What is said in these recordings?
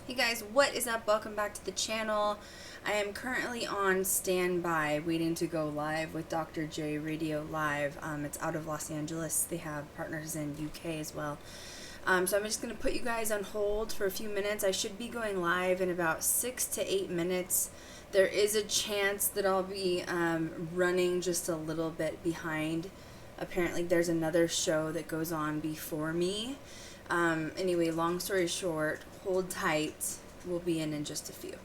Hey guys, what is up? Welcome back to the channel. I am currently on standby waiting to go live with Dr. J Radio Live. It's out of Los Angeles. They have partners in UK as well. So I'm just going to put you guys on hold for a few minutes. I should be going live in about 6 to 8 minutes. There is a chance that I'll be running just a little bit behind. Apparently there's another show that goes on before me. Anyway, long story short, hold tight. We'll be in just a few.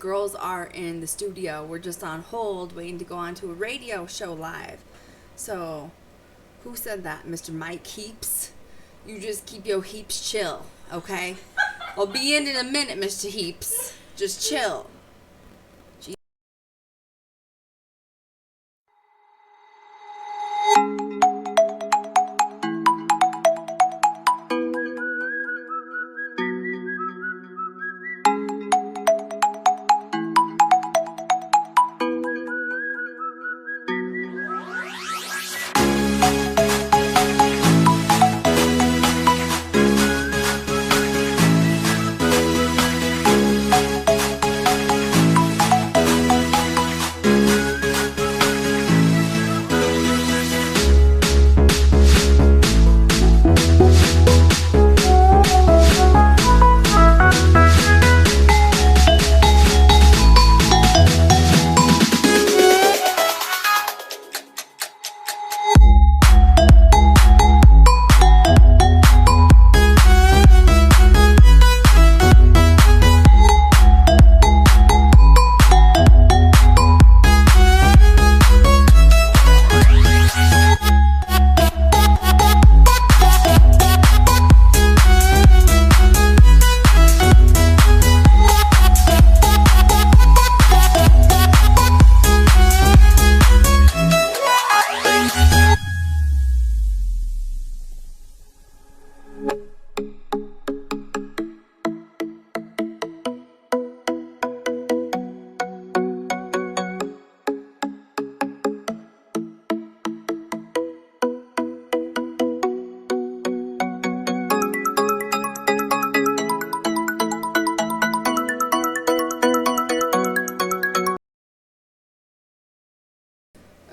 girls are in the studio. We're just on hold waiting to go on to a radio show live. So, who said that? Mr. Mike Heaps? You just keep your heaps chill, okay? I'll be in a minute, Mr. Heaps. Just chill.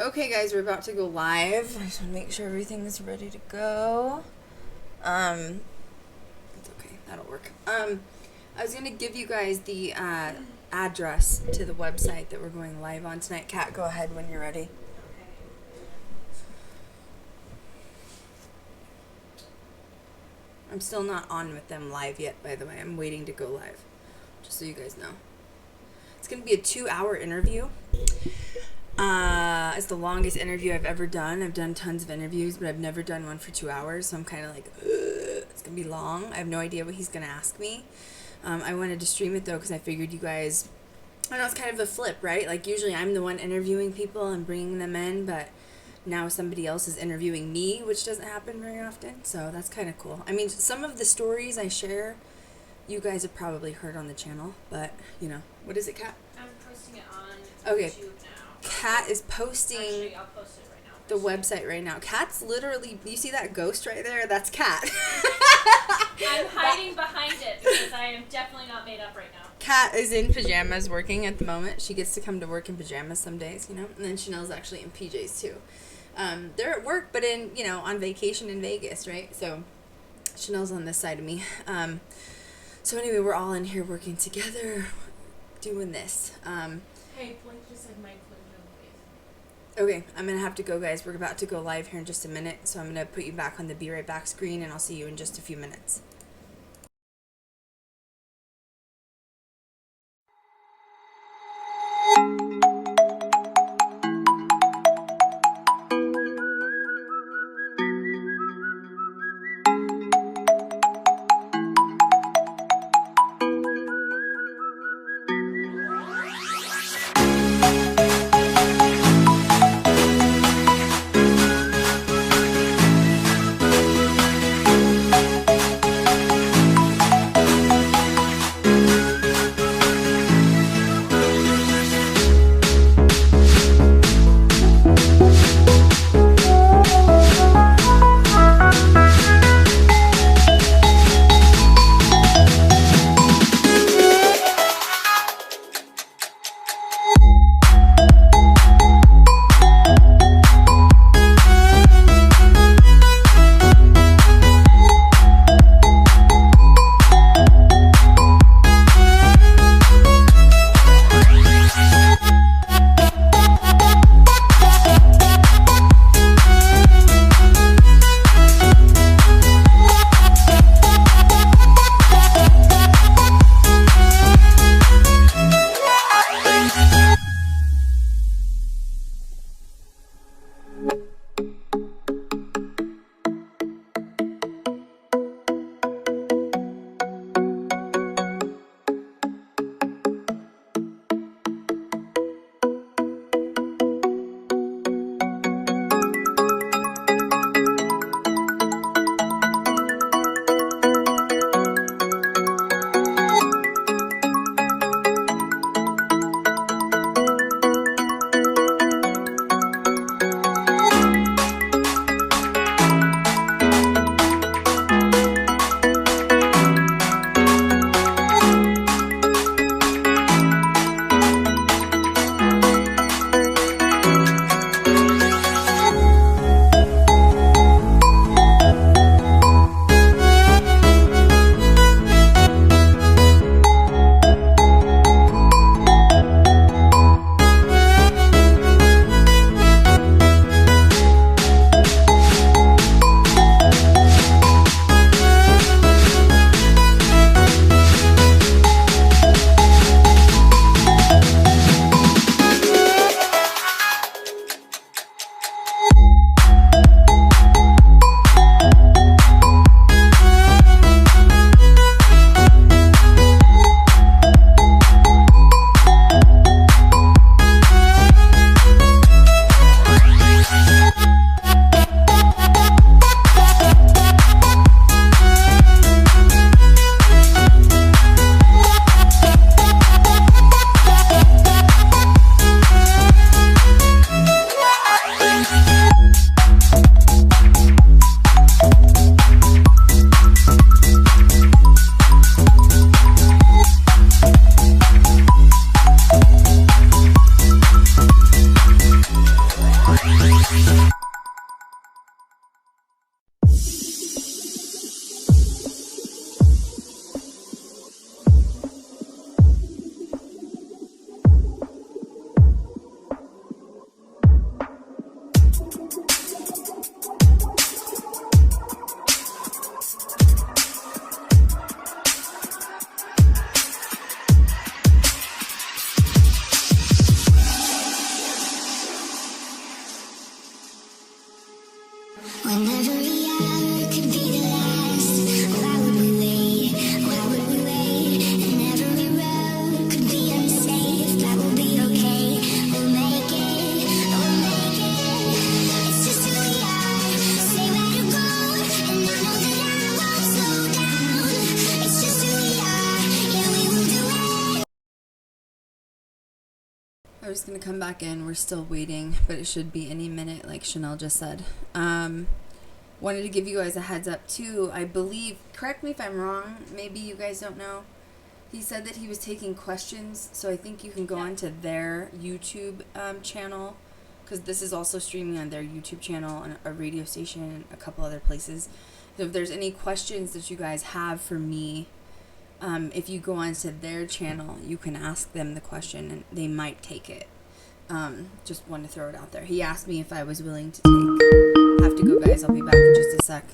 Okay, guys, we're about to go live. I just want to make sure everything is ready to go. It's okay. That'll work. I was going to give you guys the address to the website that we're going live on tonight. Kat, go ahead when you're ready. I'm still not on with them live yet, by the way. I'm waiting to go live, just so you guys know. It's going to be a 2-hour interview. It's the longest interview I've ever done. I've done tons of interviews, but I've never done one for 2 hours, so I'm kind of like, it's going to be long. I have no idea what he's going to ask me. I wanted to stream it, though, because I figured you guys, I know it's kind of a flip, right? Like, usually I'm the one interviewing people and bringing them in, but now somebody else is interviewing me, which doesn't happen very often, so that's kind of cool. I mean, some of the stories I share, you guys have probably heard on the channel, but, you know. What is it, Kat? I'm posting it on YouTube now. Kat is posting. Actually, I'll post it right now. The website right now. Kat's literally, you see that ghost right there? That's Kat. I'm hiding behind it because I am definitely not made up right now. Kat is in pajamas working at the moment. She gets to come to work in pajamas some days, you know? And then Chanel's actually in PJs too. They're at work, but in, you know, on vacation in Vegas, right? So Chanel's on this side of me. So anyway, we're all in here working together, doing this. Hey, Blake just said Mike please. Okay, I'm going to have to go, guys. We're about to go live here in just a minute, so I'm going to put you back on the Be Right Back screen, and I'll see you in just a few minutes. I was going to come back in. We're still waiting, but it should be any minute, like Chanel just said. Wanted to give you guys a heads up, too. I believe, correct me if I'm wrong, maybe you guys don't know. He said that he was taking questions, so I think you can go onto their YouTube channel, because this is also streaming on their YouTube channel and a radio station and a couple other places. So if there's any questions that you guys have for me, if you go onto their channel, you can ask them the question and they might take it. Just want to throw it out there. He asked me if I was willing to take. Have to go, guys. I'll be back in just a sec.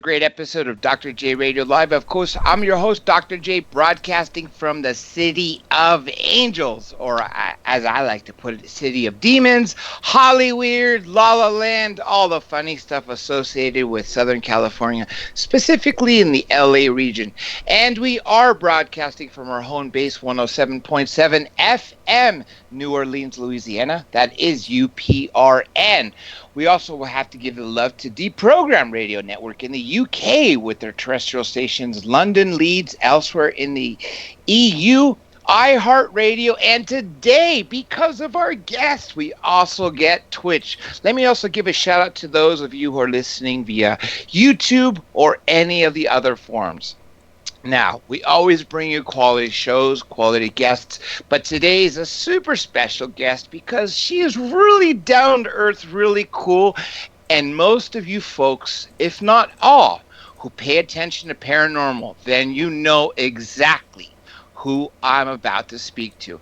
Great episode of Dr. J Radio Live. Of course, I'm your host, Dr. J, broadcasting from the City of Angels, or as I like to put it, City of Demons, Hollywood, La La Land, all the funny stuff associated with Southern California, specifically in the LA region. And we are broadcasting from our home base, 107.7 FM, New Orleans, Louisiana. That is UPRN. We also will have to give the love to Deprogram Radio Network in the UK with their terrestrial stations London, Leeds, elsewhere in the EU, iHeartRadio, and today, because of our guests, we also get Twitch. Let me also give a shout out to those of you who are listening via YouTube or any of the other forms. Now, we always bring you quality shows, quality guests, but today is a super special guest because she is really down to earth, really cool, and most of you folks, if not all, who pay attention to paranormal, then you know exactly who I'm about to speak to.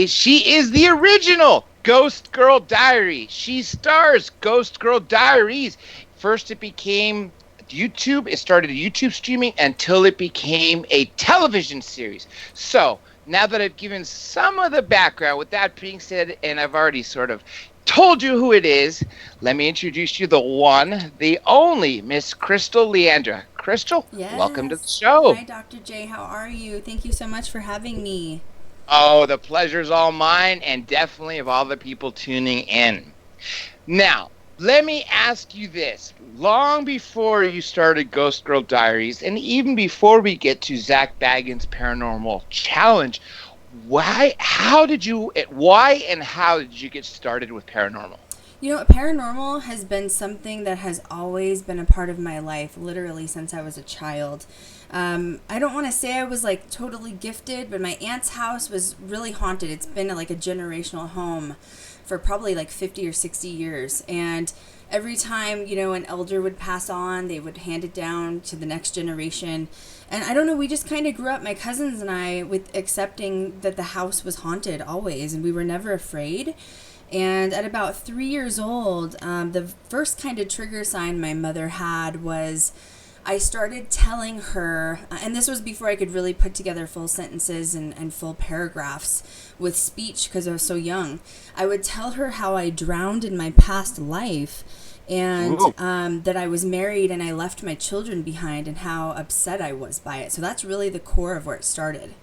She is the original Ghost Girl Diary. She stars Ghost Girl Diaries. First it became YouTube. It started YouTube streaming until it became a television series. So now that I've given some of the background, with that being said, and I've already sort of told you who it is, let me introduce you the one, the only Miss Krystal Leandra. Krystal, Yes. Welcome to the show. Hi, Dr. J. How are you? Thank you so much for having me. Oh, the pleasure's all mine, and definitely of all the people tuning in. Now, let me ask you this. Long before you started Ghost Girl Diaries, and even before we get to Zach Bagans' Paranormal Challenge, why and how did you get started with paranormal? You know, paranormal has been something that has always been a part of my life, literally since I was a child. I don't want to say I was like totally gifted, but my aunt's house was really haunted. It's been like a generational home for probably like 50 or 60 years. And every time, you know, an elder would pass on, they would hand it down to the next generation. And I don't know, we just kind of grew up, my cousins and I, with accepting that the house was haunted always, and we were never afraid. And at about 3 years old, the first kind of trigger sign my mother had was I started telling her, and this was before I could really put together full sentences and full paragraphs with speech because I was so young. I would tell her how I drowned in my past life and that I was married and I left my children behind and how upset I was by it. So that's really the core of where it started.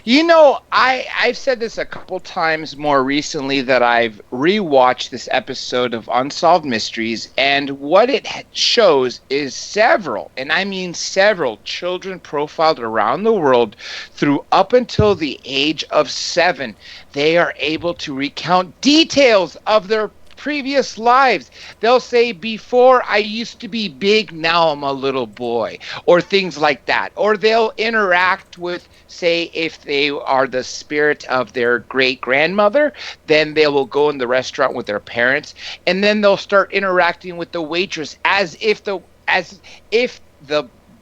You know, I've said this a couple times more recently that I've rewatched this episode of Unsolved Mysteries, and what it shows is several, and I mean several, children profiled around the world through up until the age of 7. They are able to recount details of their previous lives. They'll say, before I used to be big, now I'm a little boy, or things like that. Or they'll interact with, say, if they are the spirit of their great grandmother, then they will go in the restaurant with their parents, and then they'll start interacting with the waitress as if the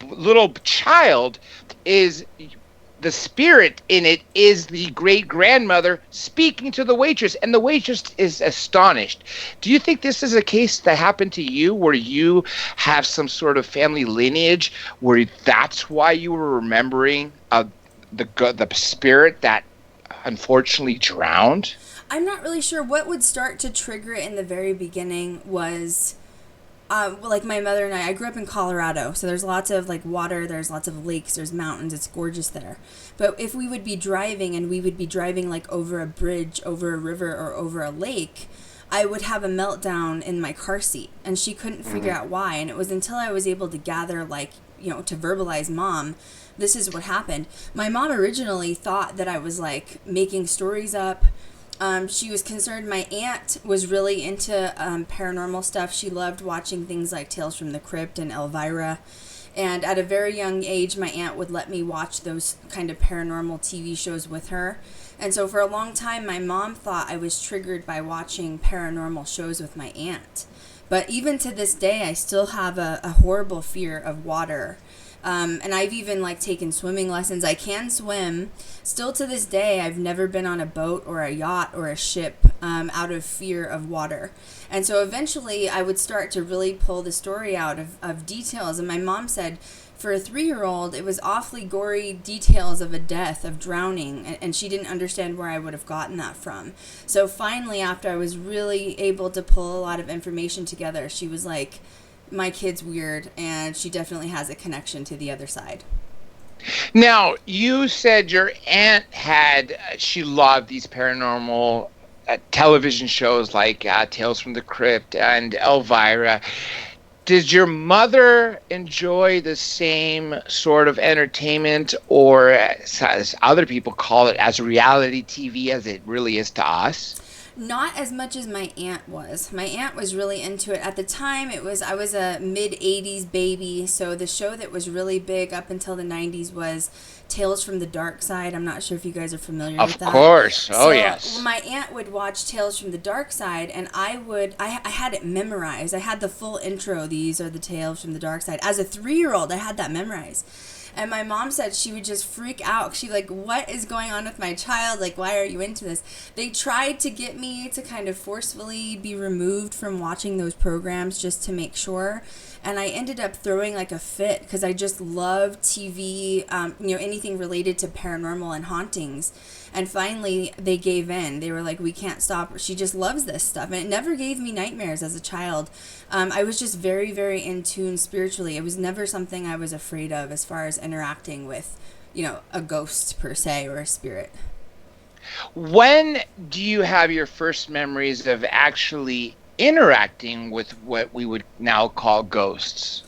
little child is, the spirit in it is the great grandmother speaking to the waitress, and the waitress is astonished. Do you think this is a case that happened to you, where you have some sort of family lineage where that's why you were remembering the spirit that unfortunately drowned? I'm not really sure. What would start to trigger it in the very beginning was like my mother and I grew up in Colorado, so there's lots of like water, there's lots of lakes, there's mountains, it's gorgeous there. But if we would be driving and we would be driving like over a bridge, over a river, or over a lake, I would have a meltdown in my car seat, and she couldn't figure out why. And it was until I was able to gather, like, you know, to verbalize, Mom, this is what happened. My mom originally thought that I was like making stories up. She was concerned. My aunt was really into paranormal stuff. She loved watching things like Tales from the Crypt and Elvira. And at a very young age, my aunt would let me watch those kind of paranormal TV shows with her. And so for a long time, my mom thought I was triggered by watching paranormal shows with my aunt. But even to this day, I still have a horrible fear of water. And I've even like taken swimming lessons. I can swim. Still to this day, I've never been on a boat or a yacht or a ship out of fear of water. And so eventually I would start to really pull the story out of details. And my mom said, for a 3-year-old, it was awfully gory details of a death, of drowning, and she didn't understand where I would have gotten that from. So finally, after I was really able to pull a lot of information together, she was like, my kid's weird, and she definitely has a connection to the other side. Now, you said your aunt she loved these paranormal television shows like Tales from the Crypt and Elvira. Did your mother enjoy the same sort of entertainment, or as other people call it, as reality TV as it really is to us? Not as much as my aunt was. My aunt was really into it. At the time, I was a mid-'80s baby, so the show that was really big up until the 90s was Tales from the Dark Side. I'm not sure if you guys are familiar with that. Of course. Oh, so, yes. My aunt would watch Tales from the Dark Side, and I had it memorized. I had the full intro. These are the Tales from the Dark Side. As a 3-year-old, I had that memorized. And my mom said she would just freak out. She'd be like, what is going on with my child? Like, why are you into this? They tried to get me to kind of forcefully be removed from watching those programs just to make sure. And I ended up throwing like a fit because I just love TV, anything related to paranormal and hauntings. And finally, they gave in. They were like, we can't stop her. She just loves this stuff. And it never gave me nightmares as a child. I was just very, very in tune spiritually. It was never something I was afraid of as far as interacting with, a ghost per se or a spirit. When do you have your first memories of actually interacting with what we would now call ghosts?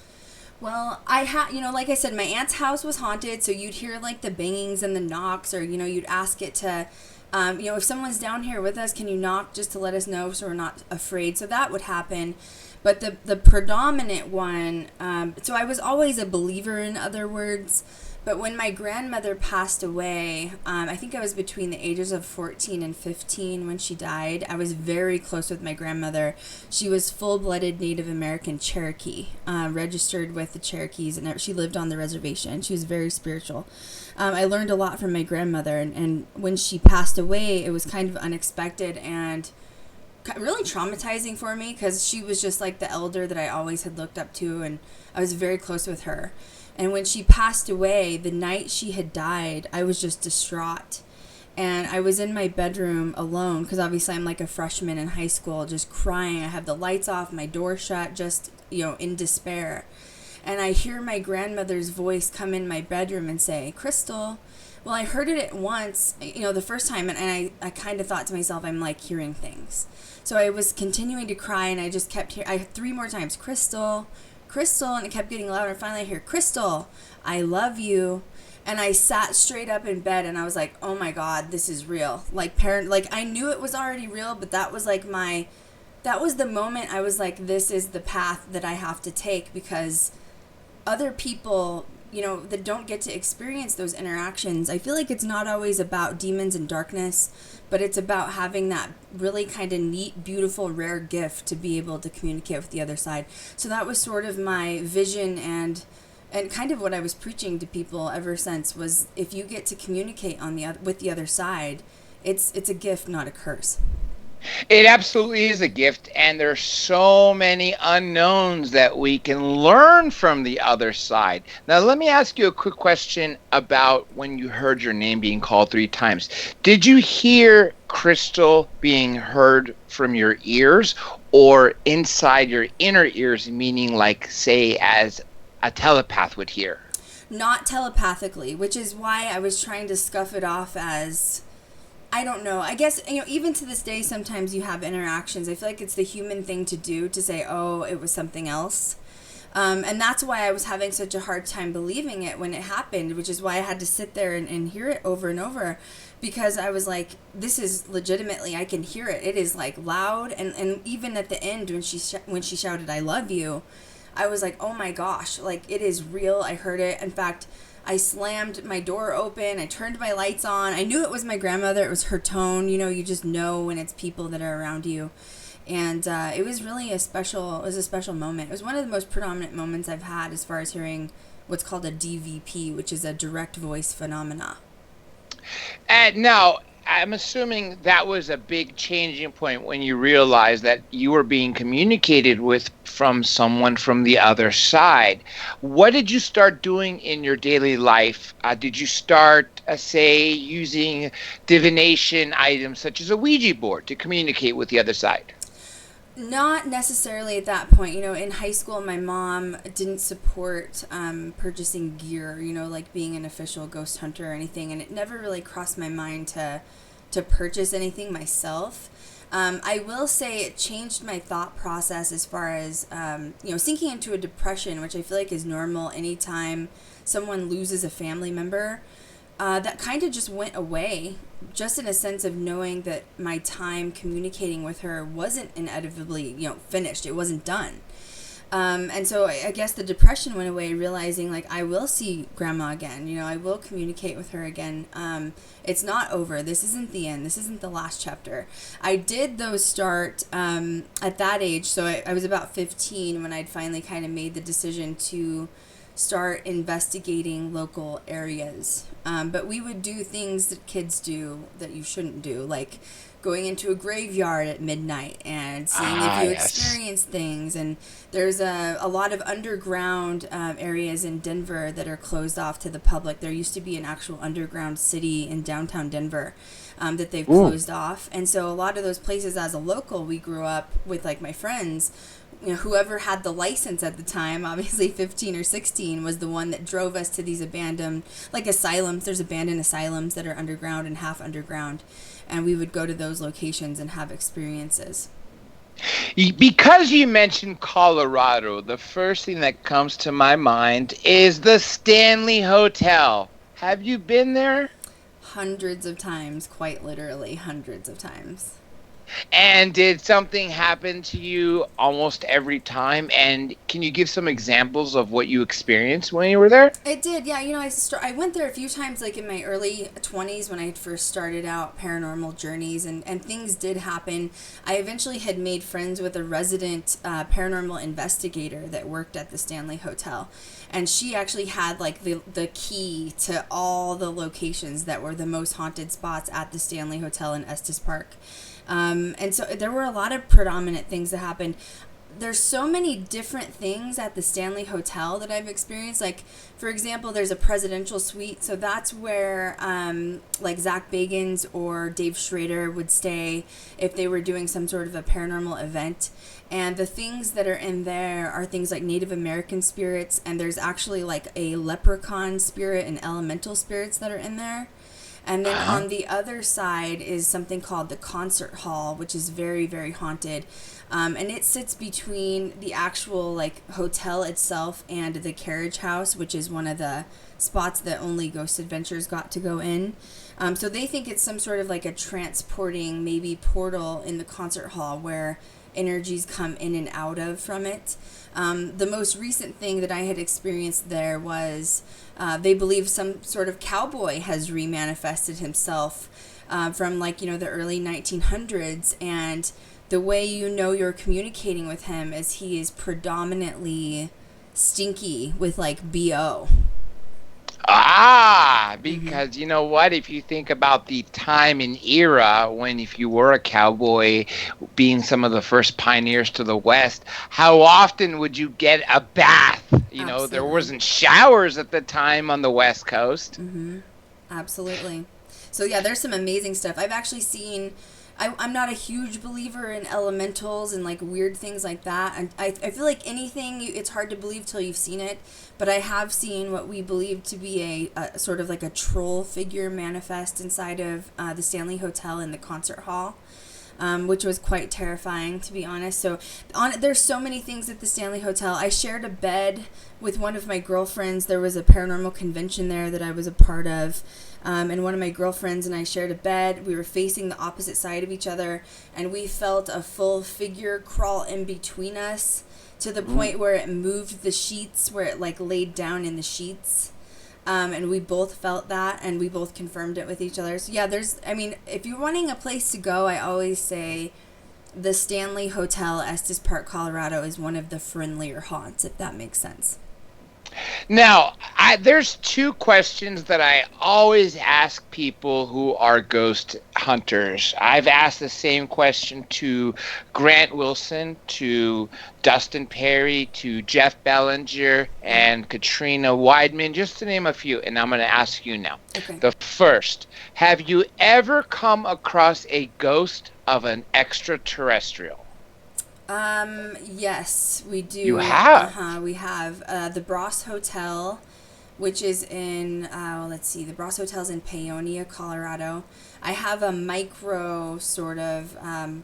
Well, I had, like I said, my aunt's house was haunted, so you'd hear like the bangings and the knocks, or, you'd ask it to, if someone's down here with us, can you knock just to let us know so we're not afraid? So that would happen. But the predominant one, so I was always a believer, in other words, But when my grandmother passed away, I think I was between the ages of 14 and 15 when she died. I was very close with my grandmother. She was full-blooded Native American Cherokee, registered with the Cherokees, and she lived on the reservation. She was very spiritual. I learned a lot from my grandmother, and when she passed away, it was kind of unexpected and really traumatizing for me because she was just like the elder that I always had looked up to, and I was very close with her. And when she passed away, the night she had died, I was just distraught. And I was in my bedroom alone because obviously I'm like a freshman in high school, just crying. I have the lights off, my door shut, just, in despair. And I hear my grandmother's voice come in my bedroom and say, "Krystal." Well, I heard it at once, the first time, and I kind of thought to myself, I'm like hearing things. So I was continuing to cry, and I just kept hearing, 3 more times, "Krystal, Krystal," and it kept getting louder. And finally I hear, "Krystal, I love you." And I sat straight up in bed, and I was like, oh my God, this is real. Like I knew it was already real, but that was like that was the moment I was like, this is the path that I have to take, because other people, that don't get to experience those interactions, I feel like it's not always about demons and darkness, but it's about having that really kind of neat, beautiful, rare gift to be able to communicate with the other side. So that was sort of my vision and kind of what I was preaching to people ever since, was if you get to communicate with the other side, it's a gift, not a curse. It absolutely is a gift, and there's so many unknowns that we can learn from the other side. Now, let me ask you a quick question about when you heard your name being called 3 times. Did you hear Krystal being heard from your ears or inside your inner ears, meaning like, say, as a telepath would hear? Not telepathically, which is why I was trying to scuff it off as, I don't know. I guess, even to this day, sometimes you have interactions. I feel like it's the human thing to do, to say, oh, it was something else. And that's why I was having such a hard time believing it when it happened, which is why I had to sit there and hear it over and over, because I was like, this is legitimately, I can hear it. It is like loud. And even at the end, when she shouted, "I love you," I was like, oh my gosh, like it is real. I heard it. In fact, I slammed my door open. I turned my lights on. I knew it was my grandmother. It was her tone. You just know when it's people that are around you. And it was really a special moment. It was one of the most predominant moments I've had as far as hearing what's called a DVP, which is a direct voice phenomena. And now, I'm assuming that was a big changing point when you realized that you were being communicated with from someone from the other side. What did you start doing in your daily life? Did you start, say, using divination items such as a Ouija board to communicate with the other side? Not necessarily at that point. In high school, my mom didn't support purchasing gear, like being an official ghost hunter or anything. And it never really crossed my mind to purchase anything myself. I will say it changed my thought process as far as, sinking into a depression, which I feel like is normal anytime someone loses a family member. That kind of just went away, just in a sense of knowing that my time communicating with her wasn't inevitably, finished. It wasn't done. And so I guess the depression went away, realizing like I will see grandma again. I will communicate with her again. It's not over. This isn't the end. This isn't the last chapter. I did though start at that age. So I was about 15 when I'd finally kind of made the decision to start investigating local areas. But we would do things that kids do that you shouldn't do, like going into a graveyard at midnight and seeing if you experience things. And there's a lot of underground areas in Denver that are closed off to the public. There used to be an actual underground city in downtown Denver that they've closed off. And so a lot of those places, as a local, we grew up with, like my friends, whoever had the license at the time, obviously 15 or 16, was the one that drove us to these abandoned, like asylums. There's abandoned asylums that are underground and half underground. And we would go to those locations and have experiences. Because you mentioned Colorado, the first thing that comes to my mind is the Stanley Hotel. Have you been there? Hundreds of times, quite literally, hundreds of times. And did something happen to you almost every time? And Can you give some examples of what you experienced when you were there? It did, yeah. I went there a few times, like in my early 20s when I first started out paranormal journeys, and things did happen. I eventually had made friends with a resident paranormal investigator that worked at the Stanley Hotel, and she actually had like the key to all the locations that were the most haunted spots at the Stanley Hotel in Estes Park. And so there were a lot of predominant things that happened. There's so many different things at the Stanley Hotel that I've experienced. Like, for example, there's a presidential suite. So that's where, like, Zach Bagans or Dave Schrader would stay if they were doing some sort of a paranormal event. And the things that are in there are things like Native American spirits. And there's actually, like, a leprechaun spirit and elemental spirits that are in there. And then on the other side is something called the concert hall, which is very, very haunted. And it sits between the actual like hotel itself and the carriage house, which is one of the spots that only Ghost Adventures got to go in. So they think it's some sort of like a transporting maybe portal in the concert hall where energies come in and out of from it. The most recent thing that I had experienced there was they believe some sort of cowboy has remanifested himself from like, the early 1900s. And the way you're communicating with him is he is predominantly stinky with like BO. Because you know what? If you think about the time and era when if you were a cowboy, being some of the first pioneers to the West, how often would you get a bath? There wasn't showers at the time on the West Coast. Mm-hmm. Absolutely. So yeah, there's some amazing stuff. I've actually seen... I'm not a huge believer in elementals and like weird things like that. And I feel like anything, it's hard to believe till you've seen it. But I have seen what we believe to be a sort of like a troll figure manifest inside of the Stanley Hotel in the concert hall, which was quite terrifying, to be honest. So there's so many things at the Stanley Hotel. I shared a bed with one of my girlfriends. There was a paranormal convention there that I was a part of. And one of my girlfriends and I shared a bed. We were facing the opposite side of each other, and we felt a full figure crawl in between us to the point where it moved the sheets, where it like laid down in the sheets. And we both felt that, and we both confirmed it with each other. So yeah, if you're wanting a place to go, I always say the Stanley Hotel, Estes Park, Colorado is one of the friendlier haunts, if that makes sense. Now, there's two questions that I always ask people who are ghost hunters. I've asked the same question to Grant Wilson, to Dustin Perry, to Jeff Bellinger, and Katrina Weidman, just to name a few, and I'm going to ask you now. Okay. The first, have you ever come across a ghost of an extraterrestrial? Yes, we do. You have? We have the Bross Hotel, which is in, the Bross Hotel's in Paonia, Colorado. I have a micro sort of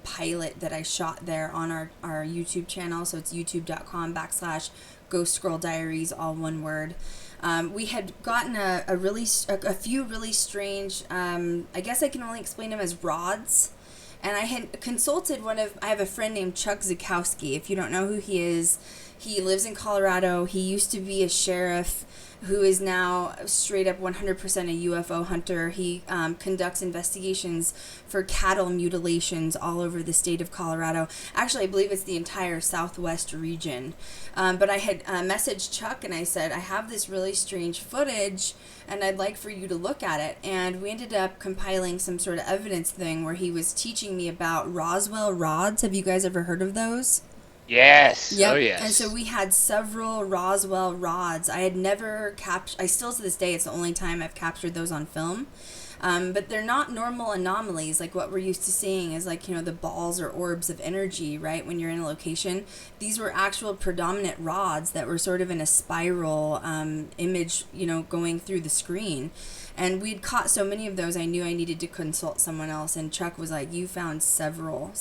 pilot that I shot there on our YouTube channel, so it's youtube.com/Ghost Scroll Diaries, all one word. We had gotten a few really strange, I guess I can only explain them as rods. And I had consulted I have a friend named Chuck Zukowski. If you don't know who he is, he lives in Colorado. He used to be a sheriff who is now straight up 100% a UFO hunter. He conducts investigations for cattle mutilations all over the state of Colorado. Actually, I believe it's the entire southwest region. But I had messaged Chuck and I said, I have this really strange footage and I'd like for you to look at it. And we ended up compiling some sort of evidence thing where he was teaching me about Roswell rods. Have you guys ever heard of those? Yes. Yep. Oh, yes. And so we had several Roswell rods. I had never I still to this day, it's the only time I've captured those on film. But they're not normal anomalies like what we're used to seeing is like, the balls or orbs of energy, right? When you're in a location. These were actual predominant rods that were sort of in a spiral image, going through the screen. And we'd caught so many of those, I knew I needed to consult someone else. And Chuck was like, you found several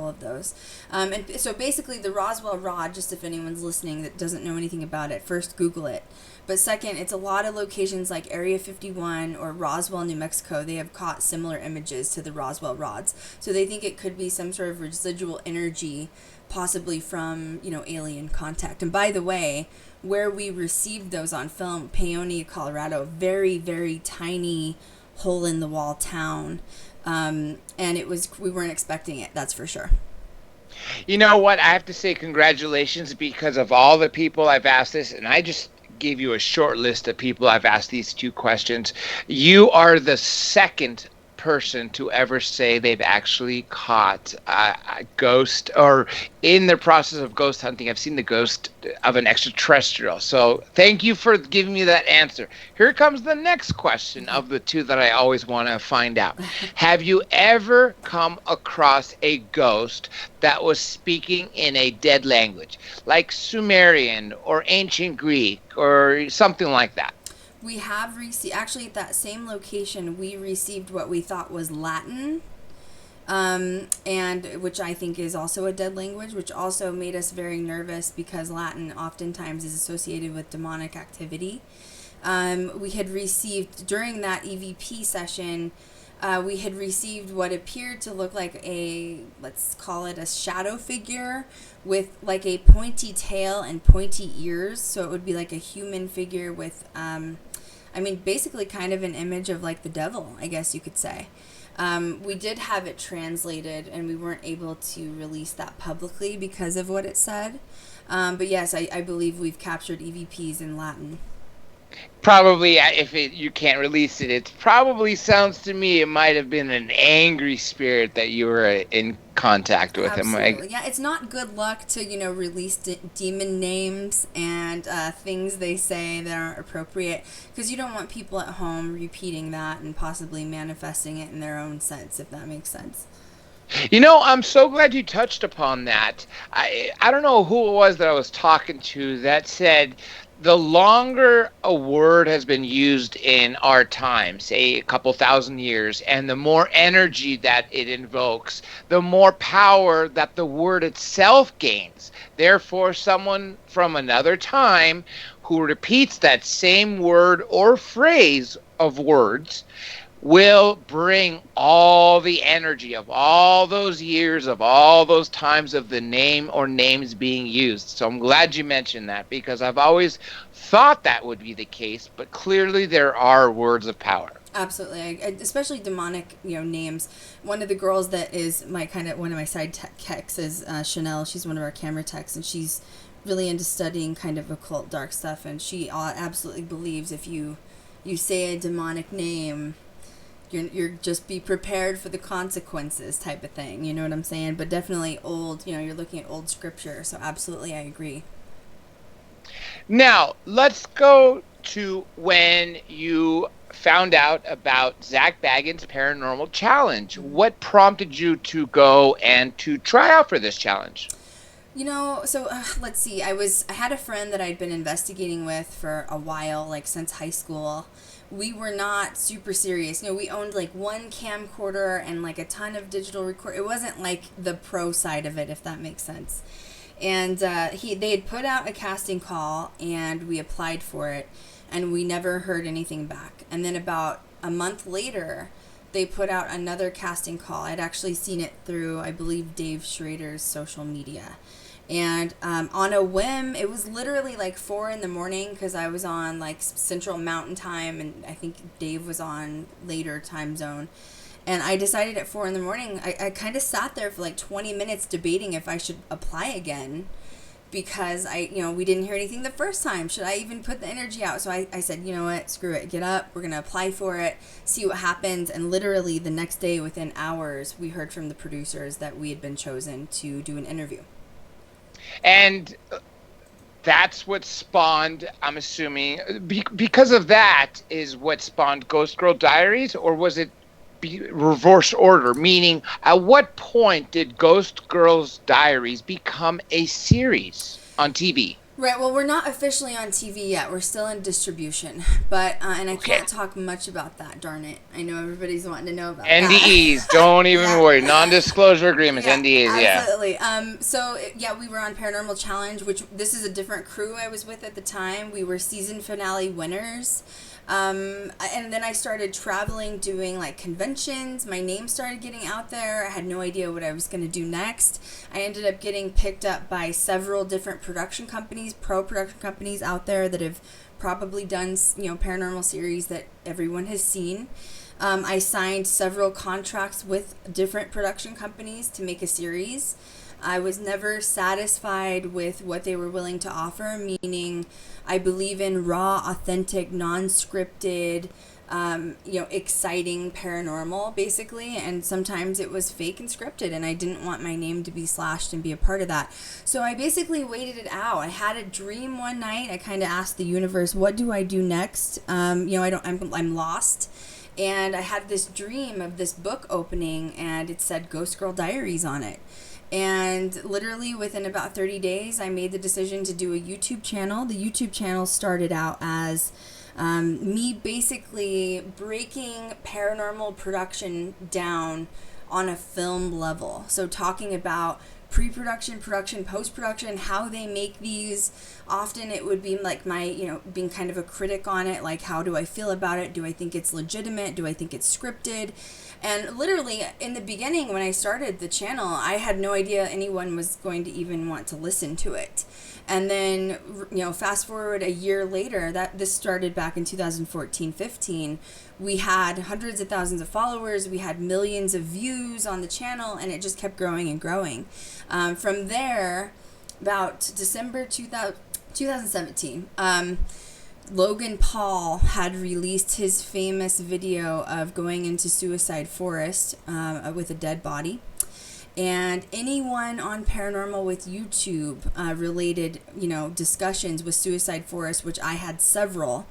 of those. And so basically the Roswell rod, just if anyone's listening that doesn't know anything about it, first Google it. But second, it's a lot of locations like Area 51 or Roswell, New Mexico. They have caught similar images to the Roswell rods. So they think it could be some sort of residual energy possibly from, alien contact. And by the way, where we received those on film, Paonia, Colorado, very, very tiny hole-in-the-wall town. And we weren't expecting it, that's for sure. You know what? I have to say congratulations, because of all the people I've asked this, and I just gave you a short list of people I've asked these 2 questions. You are the second person to ever say they've actually caught a ghost, or in the process of ghost hunting, I've seen the ghost of an extraterrestrial. So thank you for giving me that answer. Here comes the next question of the 2 that I always want to find out. Have you ever come across a ghost that was speaking in a dead language, like Sumerian or ancient Greek or something like that? We have received, actually at that same location, we received what we thought was Latin, and which I think is also a dead language, which also made us very nervous because Latin oftentimes is associated with demonic activity. We had received, during that EVP session, we had received what appeared to look like let's call it a shadow figure with like a pointy tail and pointy ears. So it would be like a human figure with, basically kind of an image of like the devil, I guess you could say. We did have it translated, and we weren't able to release that publicly because of what it said. But yes, I believe we've captured EVPs in Latin. Probably, if you can't release it, it probably sounds to me it might have been an angry spirit that you were in contact with. Absolutely. Yeah, it's not good luck to, release demon names and things they say that aren't appropriate, because you don't want people at home repeating that and possibly manifesting it in their own sense, if that makes sense. I'm so glad you touched upon that. I don't know who it was that I was talking to that said the longer a word has been used in our time, say a couple thousand years, and the more energy that it invokes, the more power that the word itself gains. Therefore, someone from another time who repeats that same word or phrase of words will bring all the energy of all those years, of all those times of the name or names being used. So I'm glad you mentioned that, because I've always thought that would be the case, but clearly there are words of power. Absolutely, especially demonic, names. One of the girls that is one of my side techs is Chanel. She's one of our camera techs, and she's really into studying kind of occult dark stuff, and she absolutely believes if you say a demonic name, you're just be prepared for the consequences type of thing. You know what I'm saying? But definitely old, you're looking at old scripture. So absolutely, I agree. Now, let's go to when you found out about Zach Bagans' Paranormal Challenge. What prompted you to go and to try out for this challenge? Let's see. I had a friend that I'd been investigating with for a while, like since high school. We were not super serious. We owned like one camcorder and like a ton of digital record. It wasn't like the pro side of it, if that makes sense. And they had put out a casting call, and we applied for it, and we never heard anything back. And then about a month later, they put out another casting call. I'd actually seen it through, I believe, Dave Schrader's social media. And on a whim, it was literally like 4 a.m, because I was on like Central Mountain Time, and I think Dave was on later time zone. And I decided at 4 a.m, I kind of sat there for like 20 minutes debating if I should apply again, because we didn't hear anything the first time. Should I even put the energy out? So I said, you know what, screw it, get up, we're going to apply for it, see what happens. And literally the next day, within hours, we heard from the producers that we had been chosen to do an interview. And that's what spawned, I'm assuming, because of that is what spawned Ghost Girl Diaries, or was it reverse order? Meaning, at what point did Ghost Girls Diaries become a series on TV? Right, well, we're not officially on TV yet. We're still in distribution. But, and I can't talk much about that, darn it. I know everybody's wanting to know about NDEs, that. don't even worry. Non-disclosure agreements, NDAs, absolutely. We were on Paranormal Challenge, which this is a different crew I was with at the time. We were season finale winners. And then I started traveling, doing like conventions. My name started getting out there. I had no idea what I was going to do next. I ended up getting picked up by several different production companies, pro production companies out there that have probably done, paranormal series that everyone has seen. I signed several contracts with different production companies to make a series. I was never satisfied with what they were willing to offer, meaning I believe in raw, authentic, non-scripted, exciting paranormal, basically. And sometimes it was fake and scripted, and I didn't want my name to be slashed and be a part of that. So I basically waited it out. I had a dream one night. I kind of asked the universe, what do I do next? I'm lost. And I had this dream of this book opening, and it said Ghost Girl Diaries on it. And literally within about 30 days, I made the decision to do a YouTube channel. The YouTube channel started out as me basically breaking paranormal production down on a film level. So talking about pre-production, production, post-production, how they make these. Often it would be like my, being kind of a critic on it, like how do I feel about it? Do I think it's legitimate? Do I think it's scripted? And literally in the beginning when I started the channel, I had no idea anyone was going to even want to listen to it. And then, fast forward a year later, this started back in 2014-15, we had hundreds of thousands of followers, we had millions of views on the channel, and it just kept growing and growing. From there, about December 2017, Logan Paul had released his famous video of going into Suicide Forest with a dead body. And anyone on Paranormal with YouTube related, discussions with Suicide Forest, which I had several,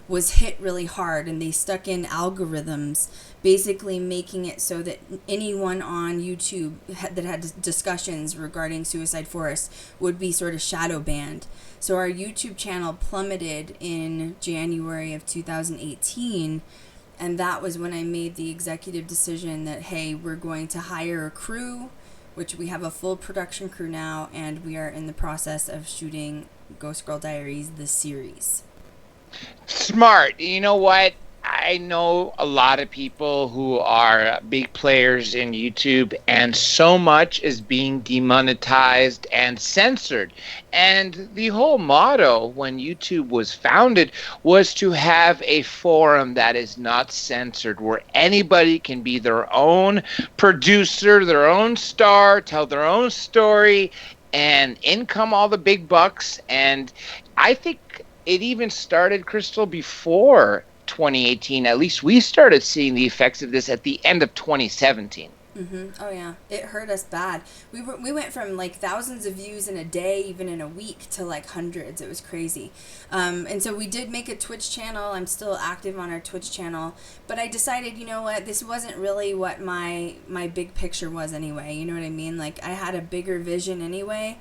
was hit really hard. And they stuck in algorithms, basically making it so that anyone on YouTube that had discussions regarding Suicide Forest would be sort of shadow banned. So our YouTube channel plummeted in January of 2018. And that was when I made the executive decision that, hey, we're going to hire a crew, which we have a full production crew now, and we are in the process of shooting Ghost Girl Diaries, the series. Smart. You know what? I know a lot of people who are big players in YouTube, and so much is being demonetized and censored. And the whole motto when YouTube was founded was to have a forum that is not censored, where anybody can be their own producer, their own star, tell their own story, and in come all the big bucks. And I think it even started, Krystal, before 2018. At least we started seeing the effects of this at the end of 2017. Oh yeah, it hurt us bad. We went from like thousands of views in a day, even in a week, to like hundreds. It was crazy. And so we did make a Twitch channel. I'm still active on our Twitch channel, but I decided, you know what, this wasn't really what my big picture was anyway. You know what I mean? Like I had a bigger vision anyway.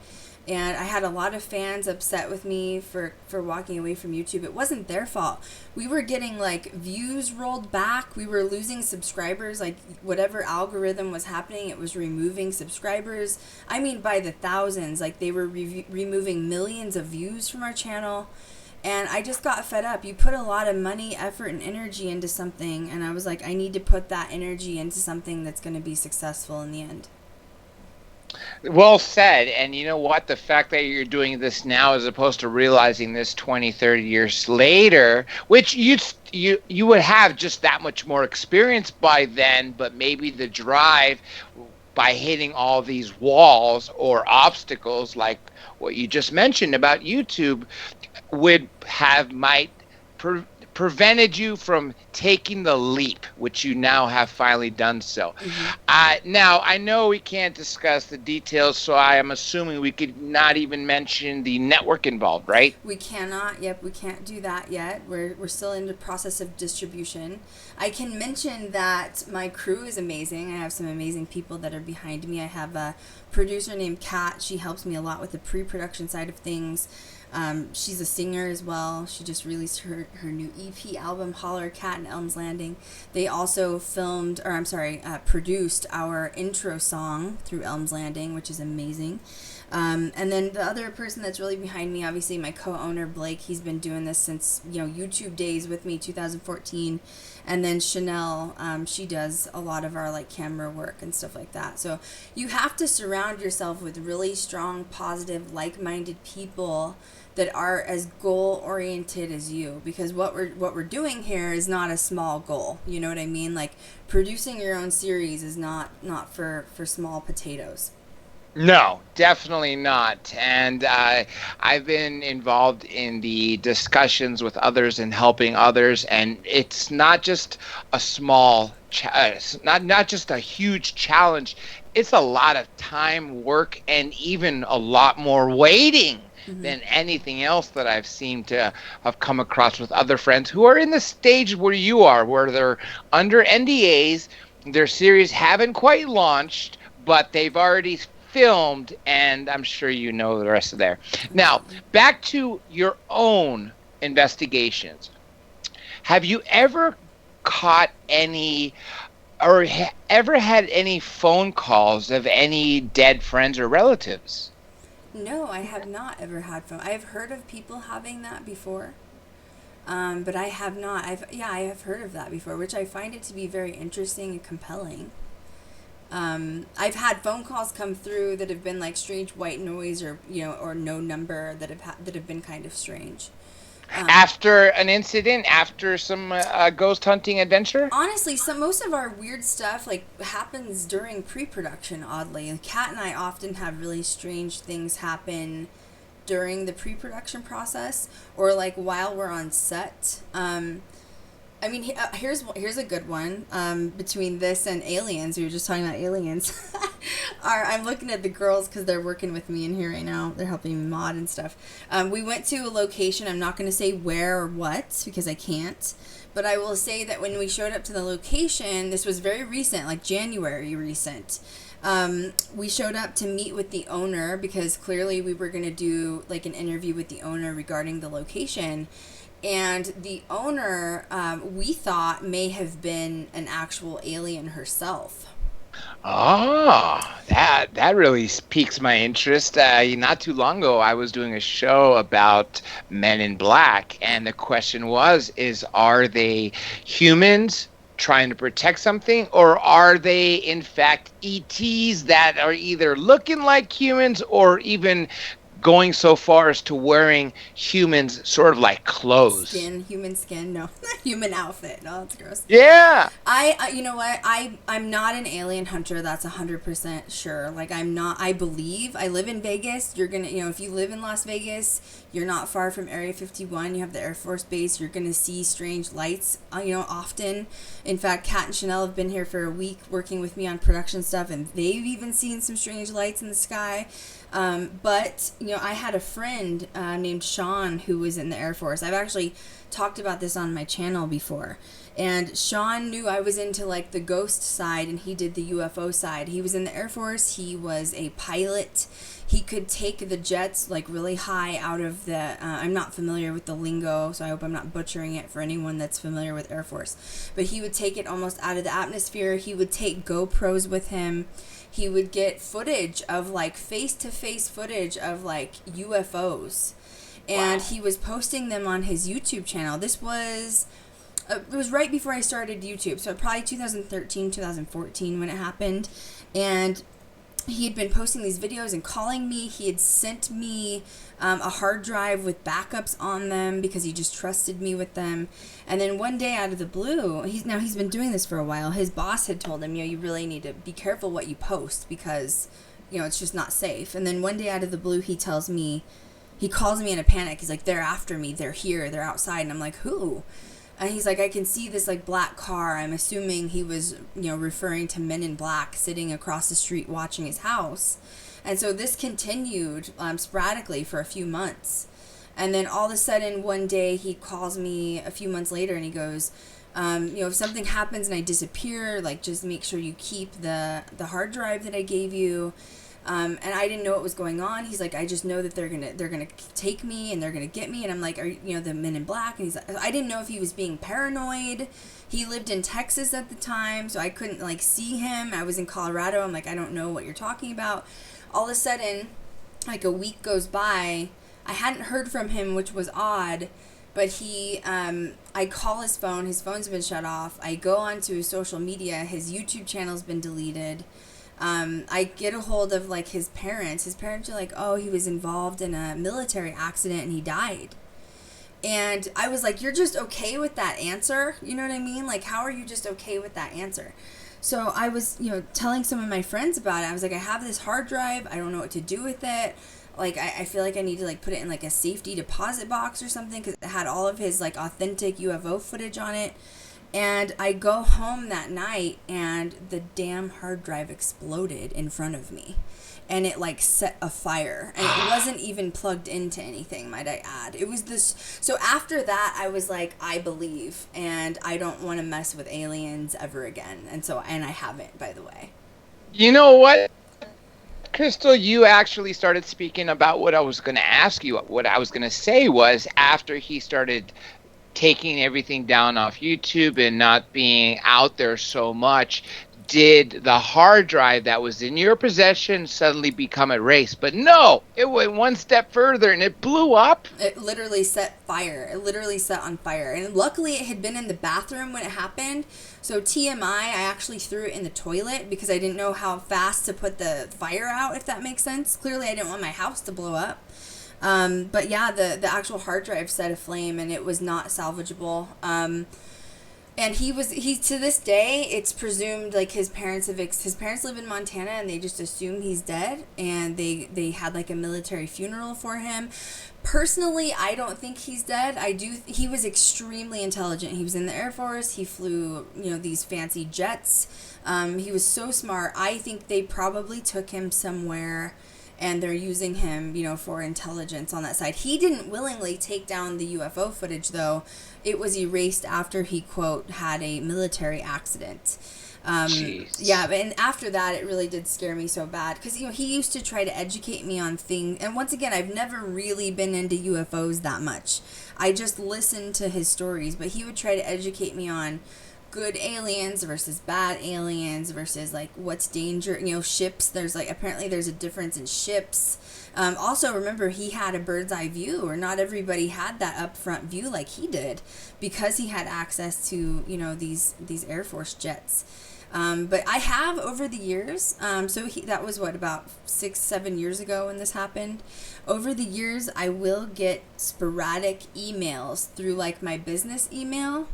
And I had a lot of fans upset with me for walking away from YouTube. It wasn't their fault. We were getting like views rolled back. We were losing subscribers. Like whatever algorithm was happening, it was removing subscribers. I mean by the thousands. Like they were removing millions of views from our channel. And I just got fed up. You put a lot of money, effort, and energy into something. And I was like, I need to put that energy into something that's going to be successful in the end. Well said. And you know what? The fact that you're doing this now as opposed to realizing this 20, 30 years later, which you would have just that much more experience by then, but maybe the drive by hitting all these walls or obstacles like what you just mentioned about YouTube might prevented you from taking the leap, which you now have finally done so. Now, I know we can't discuss the details, so I am assuming we could not even mention the network involved, right? We cannot. Yep, we can't do that yet. We're still in the process of distribution. I can mention that my crew is amazing. I have some amazing people that are behind me. I have a producer named Kat. She helps me a lot with the pre-production side of things. She's a singer as well. She just released her new EP album, Holler Cat and Elms Landing. They also produced our intro song through Elms Landing, which is amazing. And then the other person that's really behind me, obviously my co-owner Blake, he's been doing this since, YouTube days with me, 2014. And then Chanel, she does a lot of our like camera work and stuff like that. So you have to surround yourself with really strong, positive, like-minded people that are as goal-oriented as you, because what we're doing here is not a small goal. You know what I mean? Like, producing your own series is not for small potatoes. No, definitely not. And I've been involved in the discussions with others and helping others, and it's not just a small, not just a huge challenge. It's a lot of time, work, and even a lot more waiting than anything else that I've seen to have come across with other friends who are in the stage where you are, where they're under NDAs, their series haven't quite launched, but they've already filmed, and I'm sure you know the rest of there. Now, back to your own investigations. Have you ever caught any or ever had any phone calls of any dead friends or relatives? No, I have not ever had phone. I have heard of people having that before, but I have not. I have heard of that before, which I find it to be very interesting and compelling. I've had phone calls come through that have been like strange white noise or or no number that have been kind of strange. After an incident, after some ghost hunting adventure? Honestly, most of our weird stuff like happens during pre-production. Oddly, Kat and I often have really strange things happen during the pre-production process, or like while we're on set. I mean, here's a good one. Between this and Aliens, we were just talking about Aliens. I'm looking at the girls because they're working with me in here right now. They're helping me mod and stuff. We went to a location. I'm not going to say where or what because I can't. But I will say that when we showed up to the location, this was very recent, like January recent. We showed up to meet with the owner because clearly we were going to do like an interview with the owner regarding the location. And the owner, we thought, may have been an actual alien herself. Oh, that really piques my interest. Not too long ago, I was doing a show about Men in Black, and the question are they humans trying to protect something, or are they, in fact, ETs that are either looking like humans or even going so far as to wearing humans sort of like clothes? Human skin, no, not human outfit. No, that's gross. Yeah. You know what? I'm not an alien hunter. That's 100% sure. Like I'm not. I believe I live in Vegas. You're gonna, if you live in Las Vegas, you're not far from Area 51. You have the Air Force Base. You're gonna see strange lights. Often. In fact, Kat and Chanel have been here for a week working with me on production stuff, and they've even seen some strange lights in the sky. But I had a friend named Sean who was in the Air Force. I've actually talked about this on my channel before. And Sean knew I was into like the ghost side and he did the UFO side. He was in the Air Force. He was a pilot. He could take the jets like really high out of the, I'm not familiar with the lingo, so I hope I'm not butchering it for anyone that's familiar with Air Force. But he would take it almost out of the atmosphere. He would take GoPros with him. He would get footage of like face-to-face footage of like UFOs. And he was posting them on his YouTube channel. This was, it was right before I started YouTube. So probably 2013, 2014 when it happened. And he had been posting these videos and calling me. He had sent me a hard drive with backups on them because he just trusted me with them. And then one day out of the blue, he's been doing this for a while. His boss had told him, you really need to be careful what you post because, it's just not safe. And then one day out of the blue, he calls me in a panic. He's like, they're after me. They're here. They're outside. And I'm like, who? And he's like, I can see this like black car. I'm assuming he was, referring to Men in Black sitting across the street watching his house. And so this continued sporadically for a few months. And then all of a sudden one day he calls me a few months later and he goes, if something happens and I disappear, like just make sure you keep the hard drive that I gave you. And I didn't know what was going on. He's like, I just know that they're gonna take me and they're gonna get me. And I'm like, are you know the Men in Black? And he's like, I didn't know if he was being paranoid. He lived in Texas at the time, so I couldn't like see him. I was in Colorado. I'm like, I don't know what you're talking about. All of a sudden, like a week goes by. I hadn't heard from him, which was odd. But I call his phone. His phone's been shut off. I go onto his social media. His YouTube channel's been deleted. I get a hold of like his parents. His parents are like, oh, he was involved in a military accident and he died. And I was like, you're just okay with that answer? You know what I mean? Like, how are you just okay with that answer? So I was, telling some of my friends about it. I was like, I have this hard drive. I don't know what to do with it. Like, I feel like I need to, like, put it in, like, a safety deposit box or something because it had all of his, like, authentic UFO footage on it. And I go home that night, and the damn hard drive exploded in front of me. And it, like, set a fire. And it wasn't even plugged into anything, might I add. It was this... So after that, I was like, I believe. And I don't want to mess with aliens ever again. And I haven't, by the way. You know what? Krystal, you actually started speaking about what I was going to ask you. What I was going to say was after he started taking everything down off YouTube and not being out there so much, did the hard drive that was in your possession suddenly become erased? But no, it went one step further and it blew up. It literally set fire. It literally set on fire. And luckily it had been in the bathroom when it happened. So TMI, I actually threw it in the toilet because I didn't know how fast to put the fire out, if that makes sense. Clearly I didn't want my house to blow up. But yeah, the actual hard drive set aflame and it was not salvageable. And he to this day, it's presumed like his parents live in Montana and they just assume he's dead, and they had like a military funeral for him. Personally, I don't think he's dead. He was extremely intelligent. He was in the Air Force. He flew, these fancy jets. He was so smart. I think they probably took him somewhere and they're using him, for intelligence on that side. He didn't willingly take down the UFO footage, though. It was erased after he, quote, had a military accident. Yeah, and after that, it really did scare me so bad. Because, he used to try to educate me on things. And once again, I've never really been into UFOs that much. I just listened to his stories. But he would try to educate me on good aliens versus bad aliens versus like what's danger, ships. Apparently there's a difference in ships. Also remember, he had a bird's eye view, or not everybody had that upfront view like he did, because he had access to these Air Force jets. But I have over the years, that was about 6-7 years ago when this happened. Over the years, I will get sporadic emails through like my business email.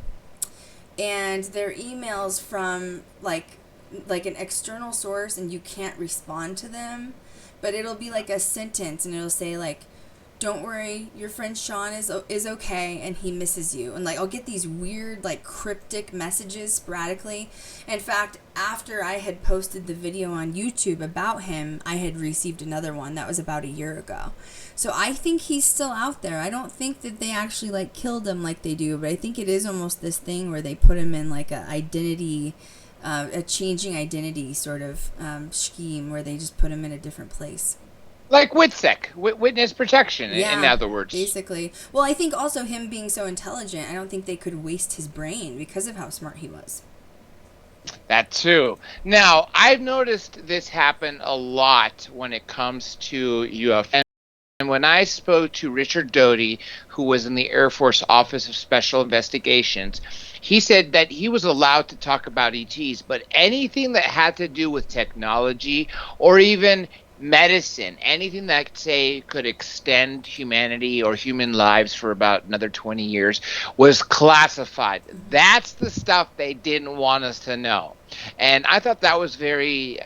And they're emails from like an external source, and you can't respond to them, but it'll be like a sentence, and it'll say like, "Don't worry, your friend Sean is okay, and he misses you." And like I'll get these weird like cryptic messages sporadically. In fact, after I had posted the video on YouTube about him, I had received another one that was about a year ago. So I think he's still out there. I don't think that they actually like killed him like they do, but I think it is almost this thing where they put him in like a changing identity sort of scheme, where they just put him in a different place. Like WITSEC, witness protection, in other words. Basically. Well, I think also him being so intelligent, I don't think they could waste his brain because of how smart he was. That too. Now, I've noticed this happen a lot when it comes to UFO. And when I spoke to Richard Doty, who was in the Air Force Office of Special Investigations, he said that he was allowed to talk about ETs, but anything that had to do with technology or even medicine, anything that, say, could extend humanity or human lives for about another 20 years was classified. That's the stuff they didn't want us to know. And I thought that was very,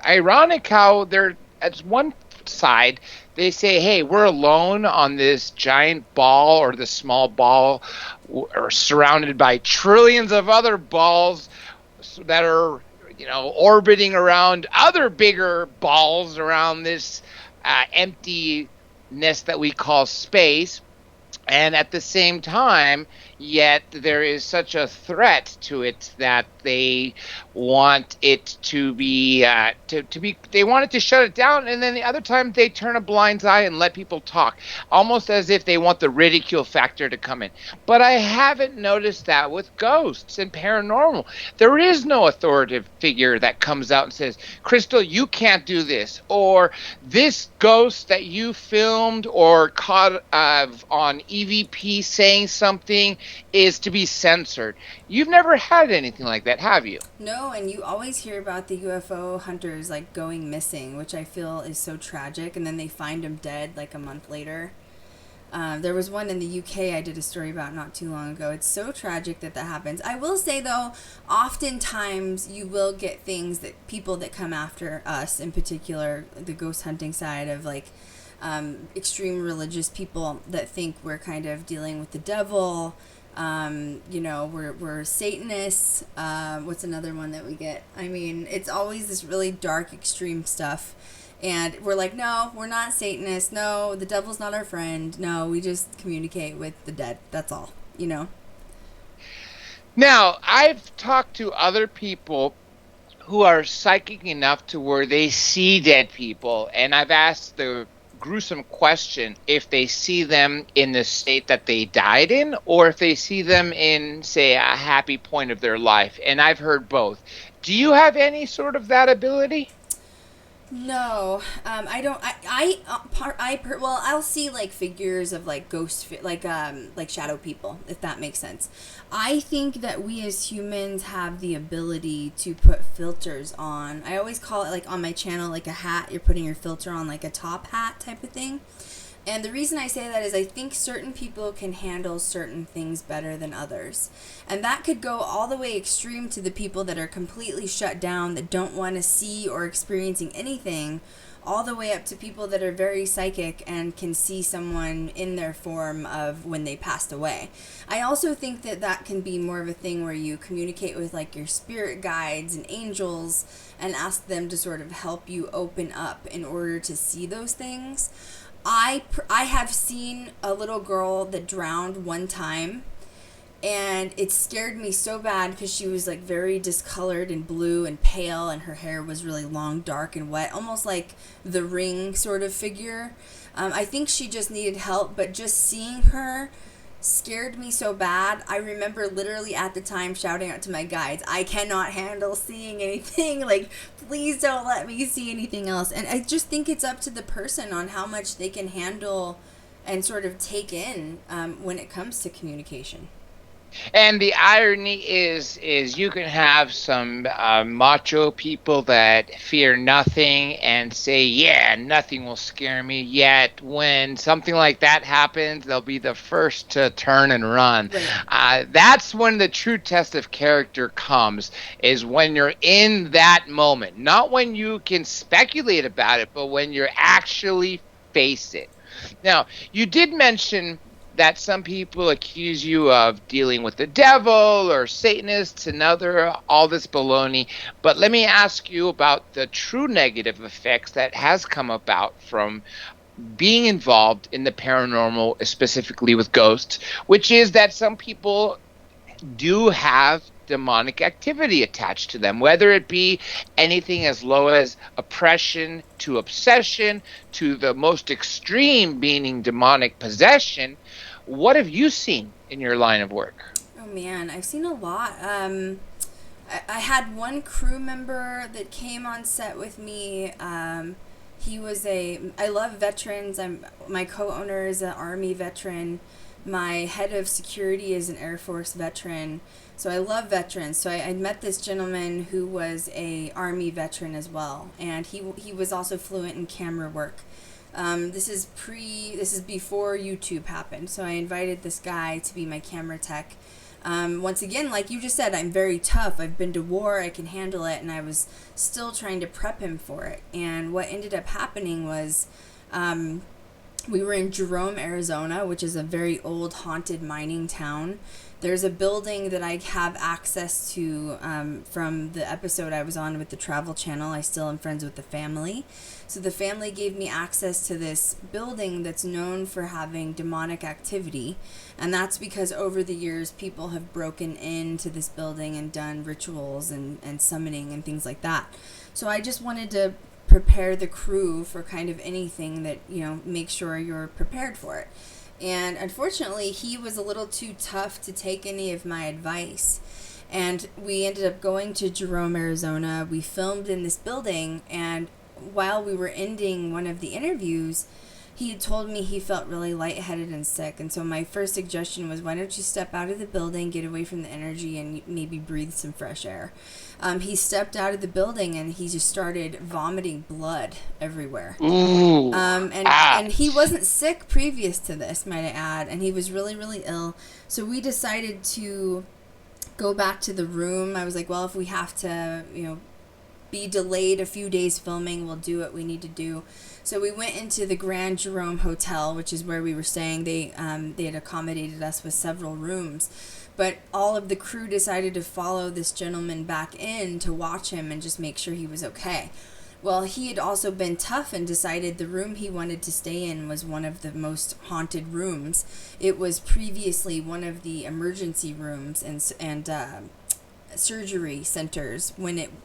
ironic how they're, at one side, they say, hey, we're alone on this giant ball or this small ball, or surrounded by trillions of other balls that are, orbiting around other bigger balls around this emptiness that we call space. And at the same time, yet there is such a threat to it that they want it to be they want it to shut it down, and then the other time they turn a blind eye and let people talk, almost as if they want the ridicule factor to come in. But I haven't noticed that with ghosts and paranormal. There is no authoritative figure that comes out and says, Krystal, you can't do this, or this ghost that you filmed or caught on EVP saying something is to be censored. You've never had anything like that, have you? No, and you always hear about the UFO hunters like going missing, which I feel is so tragic, and then they find them dead like a month later. There was one in the UK I did a story about not too long ago. It's so tragic that that happens. I will say, though, oftentimes you will get things that people that come after us, in particular, the ghost hunting side of, like, extreme religious people that think we're kind of dealing with the devil. You know, we're Satanists. What's another one that we get? I mean, it's always this really dark, extreme stuff. And we're like, no, we're not Satanists. No, the devil's not our friend. No, we just communicate with the dead. That's all, you know? Now, I've talked to other people who are psychic enough to where they see dead people, and I've asked the gruesome question if they see them in the state that they died in, or if they see them in, say, a happy point of their life. And I've heard both. Do you have any sort of that ability? No, I don't. Well, I'll see like figures of like like shadow people, if that makes sense. I think that we as humans have the ability to put filters on. I always call it, like, on my channel, like a hat. You're putting your filter on, like a top hat type of thing. And the reason I say that is I think certain people can handle certain things better than others. And that could go all the way extreme to the people that are completely shut down, that don't want to see or experiencing anything, all the way up to people that are very psychic and can see someone in their form of when they passed away. I also think that that can be more of a thing where you communicate with, like, your spirit guides and angels and ask them to sort of help you open up in order to see those things. I have seen a little girl that drowned one time, and it scared me so bad because she was, like, very discolored and blue and pale, and her hair was really long, dark, and wet, almost like the Ring sort of figure. I think she just needed help, but just seeing her scared me so bad. I remember literally at the time shouting out to my guides, I cannot handle seeing anything. Like, please don't let me see anything else. And I just think it's up to the person on how much they can handle and sort of take in when it comes to communication. And the irony is you can have some macho people that fear nothing and say, yeah, nothing will scare me. Yet when something like that happens, they'll be the first to turn and run. Right. That's when the true test of character comes, is when you're in that moment. Not when you can speculate about it, but when you're actually face it. Now, you did mention that some people accuse you of dealing with the devil or Satanists and all this baloney. But let me ask you about the true negative effects that has come about from being involved in the paranormal, specifically with ghosts, which is that some people do have demonic activity attached to them, whether it be anything as low as oppression to obsession to the most extreme meaning demonic possession. What have you seen in your line of work? Oh man, I've seen a lot. I had one crew member that came on set with me. He was I love veterans. My co-owner is an Army veteran. My head of security is an Air Force veteran. So I love veterans. So I met this gentleman who was a Army veteran as well, and he was also fluent in camera work. This is before YouTube happened. So I invited this guy to be my camera tech. Once again, like you just said, I'm very tough. I've been to war. I can handle it. And I was still trying to prep him for it. And what ended up happening was, we were in Jerome, Arizona, which is a very old haunted mining town There's a building that I have access to from the episode I was on with the Travel Channel. I still am friends with the family. So the family gave me access to this building that's known for having demonic activity. And that's because over the years, people have broken into this building and done rituals and summoning and things like that. So I just wanted to prepare the crew for kind of anything that, make sure you're prepared for it. And unfortunately, he was a little too tough to take any of my advice. And we ended up going to Jerome, Arizona. We filmed in this building, and while we were ending one of the interviews, he had told me he felt really lightheaded and sick. And so my first suggestion was, why don't you step out of the building, get away from the energy, and maybe breathe some fresh air. He stepped out of the building, and he just started vomiting blood everywhere. Ooh, and he wasn't sick previous to this, might I add, and he was really, really ill. So we decided to go back to the room. I was like, well, if we have to, be delayed a few days filming, we'll do what we need to do. So we went into the Grand Jerome Hotel, which is where we were staying. They had accommodated us with several rooms. But all of the crew decided to follow this gentleman back in to watch him and just make sure he was okay. Well, he had also been tough and decided the room he wanted to stay in was one of the most haunted rooms. It was previously one of the emergency rooms and surgery centers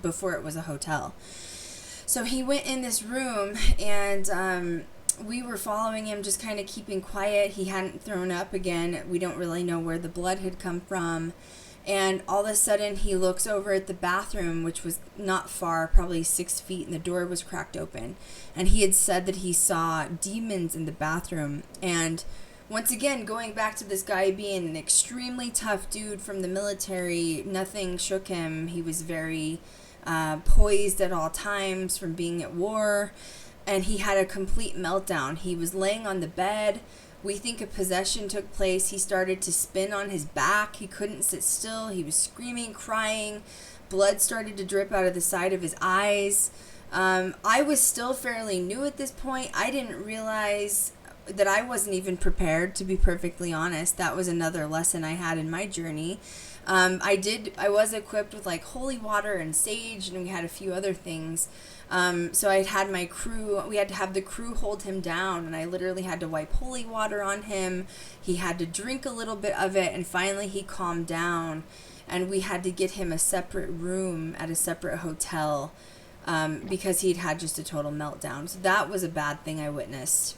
before it was a hotel. So he went in this room, and we were following him, just kind of keeping quiet. He hadn't thrown up again. We don't really know where the blood had come from. And all of a sudden, he looks over at the bathroom, which was not far, probably 6 feet, and the door was cracked open. And he had said that he saw demons in the bathroom. And once again, going back to this guy being an extremely tough dude from the military, nothing shook him. He was very poised at all times from being at war. And he had a complete meltdown. He was laying on the bed. We think a possession took place. He started to spin on his back. He couldn't sit still. He was screaming, crying. Blood started to drip out of the side of his eyes. I was still fairly new at this point. I didn't realize that I wasn't even prepared, to be perfectly honest. That was another lesson I had in my journey. I was equipped with like holy water and sage, and we had a few other things. So I had my crew, we had to have the crew hold him down, and I literally had to wipe holy water on him. He had to drink a little bit of it, and finally he calmed down, and we had to get him a separate room at a separate hotel, because he'd had just a total meltdown. So that was a bad thing I witnessed.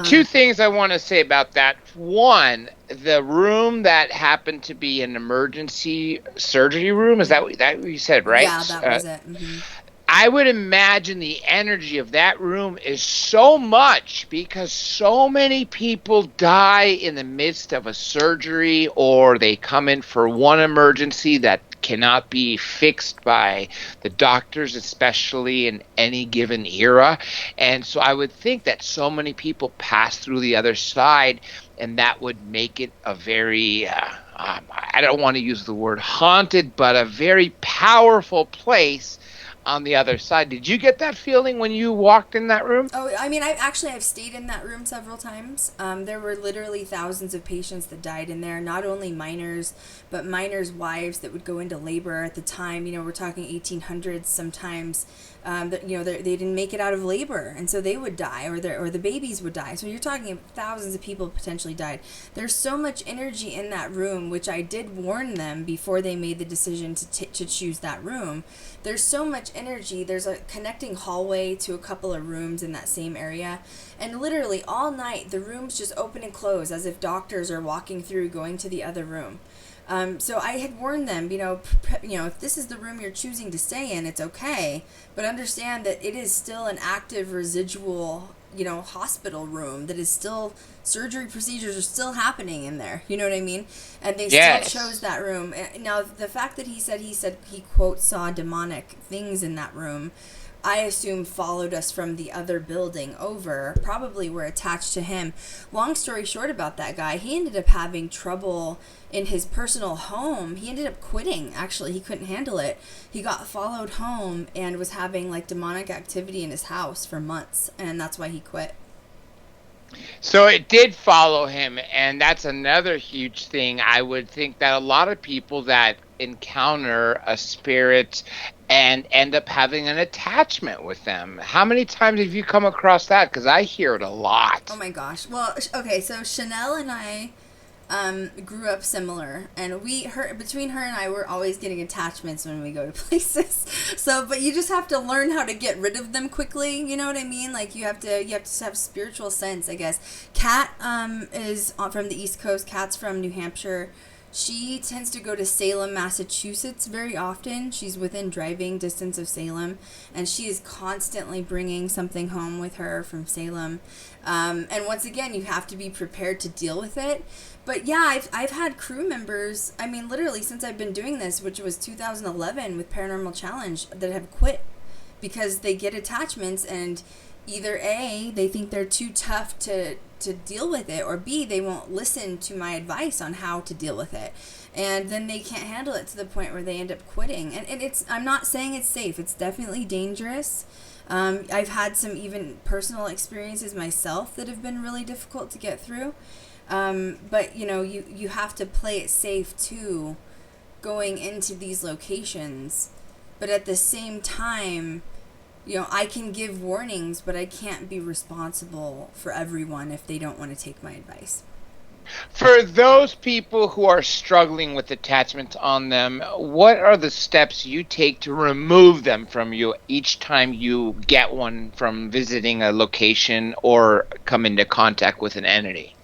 Two things I want to say about that. One, the room that happened to be an emergency surgery room, is that what you said, right? Yeah, that was it. Mm-hmm. I would imagine the energy of that room is so much because so many people die in the midst of a surgery, or they come in for one emergency that cannot be fixed by the doctors, especially in any given era. And so I would think that so many people pass through the other side, and that would make it a very, I don't want to use the word haunted, but a very powerful place on the other side. Did you get that feeling when you walked in that room? Oh, I mean, I've stayed in that room several times. There were literally thousands of patients that died in there, not only minors, but minors' wives that would go into labor at the time. We're talking 1800s sometimes. They didn't make it out of labor, and so they would die, or the babies would die. So you're talking thousands of people potentially died. There's so much energy in that room, which I did warn them before they made the decision to choose that room. There's so much energy. There's a connecting hallway to a couple of rooms in that same area, and literally all night the rooms just open and close as if doctors are walking through going to the other room. So I had warned them, if this is the room you're choosing to stay in, it's okay, but understand that it is still an active residual, hospital room that is still, surgery procedures are still happening in there. You know what I mean? And they still chose that room. Now, the fact that he said he, quote, saw demonic things in that room, I assume followed us from the other building over, probably were attached to him. Long story short about that guy, he ended up having trouble in his personal home. He ended up quitting, actually. He couldn't handle it. He got followed home and was having like demonic activity in his house for months, and that's why he quit. So it did follow him, and that's another huge thing. I would think that a lot of people that encounter a spirit and end up having an attachment with them. How many times have you come across that? Because I hear it a Oh lot. my gosh. Well, okay, so Chanel and I grew up similar, and between her and I, we're always getting attachments when we go to places. So, but you just have to learn how to get rid of them quickly. You know what I mean? Like you have to have spiritual sense, I guess. Kat is from the East Coast. Kat's from New Hampshire. She tends to go to Salem, Massachusetts very often. She's within driving distance of Salem, and she is constantly bringing something home with her from Salem. And once again, you have to be prepared to deal with it. But yeah, I've had crew members, I mean, literally since I've been doing this, which was 2011 with Paranormal Challenge, that have quit because they get attachments, and either A, they think they're too tough to deal with it, or B, they won't listen to my advice on how to deal with it. And then they can't handle it to the point where they end up quitting. And I'm not saying it's safe. It's definitely dangerous. I've had some even personal experiences myself that have been really difficult to get through. But, you have to play it safe too, going into these locations. But at the same time, I can give warnings, but I can't be responsible for everyone if they don't want to take my advice. For those people who are struggling with attachments on them, what are the steps you take to remove them from you each time you get one from visiting a location or come into contact with an entity?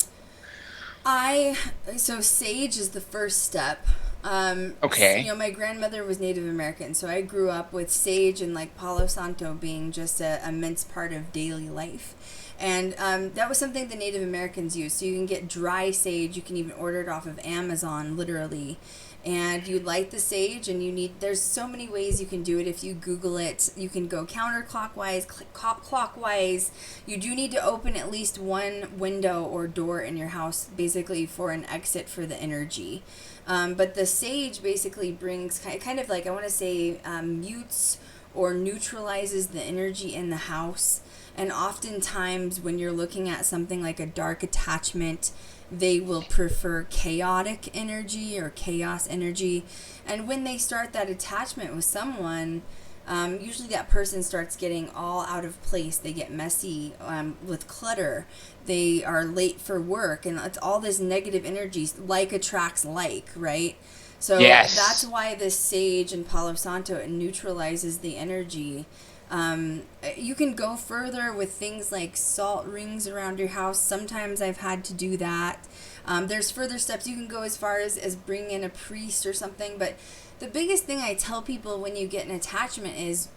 So sage is the first step. Okay. My grandmother was Native American, so I grew up with sage and like Palo Santo being just a immense part of daily life. And that was something the Native Americans used. So you can get dry sage. You can even order it off of Amazon, literally. And you light the sage, and there's so many ways you can do it. If you Google it, you can go counterclockwise, clockwise. You do need to open at least one window or door in your house, basically for an exit for the energy. But the sage basically brings kind of like, I want to say, mutes or neutralizes the energy in the house. And oftentimes when you're looking at something like a dark attachment, they will prefer chaotic energy or chaos energy. And when they start that attachment with someone, usually that person starts getting all out of place. They get messy with clutter. They are late for work, and it's all this negative energy. Like attracts like, right? So Yes. that's why this sage and Palo Santo, it neutralizes the energy. You can go further with things like salt rings around your house. Sometimes I've had to do that. There's further steps. You can go as far as bring in a priest or something. But the biggest thing I tell people when you get an attachment is,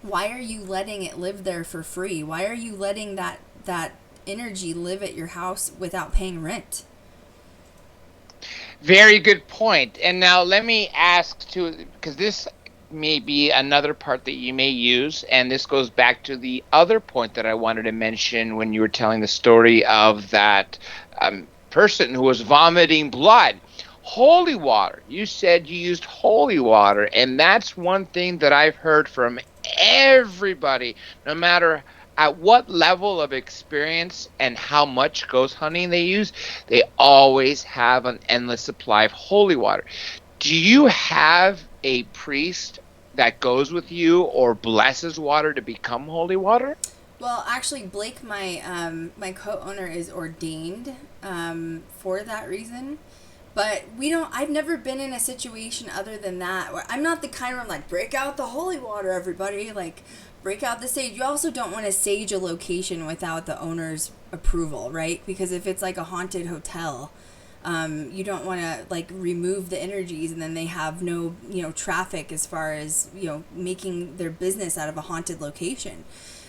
why are you letting it live there for free? Why are you letting that energy live at your house without paying rent? Very good point. And now let me ask too, because this may be another part that you may use, and this goes back to the other point that I wanted to mention when you were telling the story of that person who was vomiting blood. Holy water. You said you used holy water, and that's one thing that I've heard from everybody, no matter at what level of experience and how much ghost hunting they use, they always have an endless supply of holy water. Do you have a priest that goes with you or blesses water to become holy water? Well, actually, Blake, my co-owner, is ordained for that reason. But I've never been in a situation other than that where I'm not the kind where I'm like, break out the holy water, everybody. Like, break out the sage. You also don't want to sage a location without the owner's approval, right? Because if it's like a haunted hotel, you don't want to like remove the energies and then they have no, traffic as far as, making their business out of a haunted location.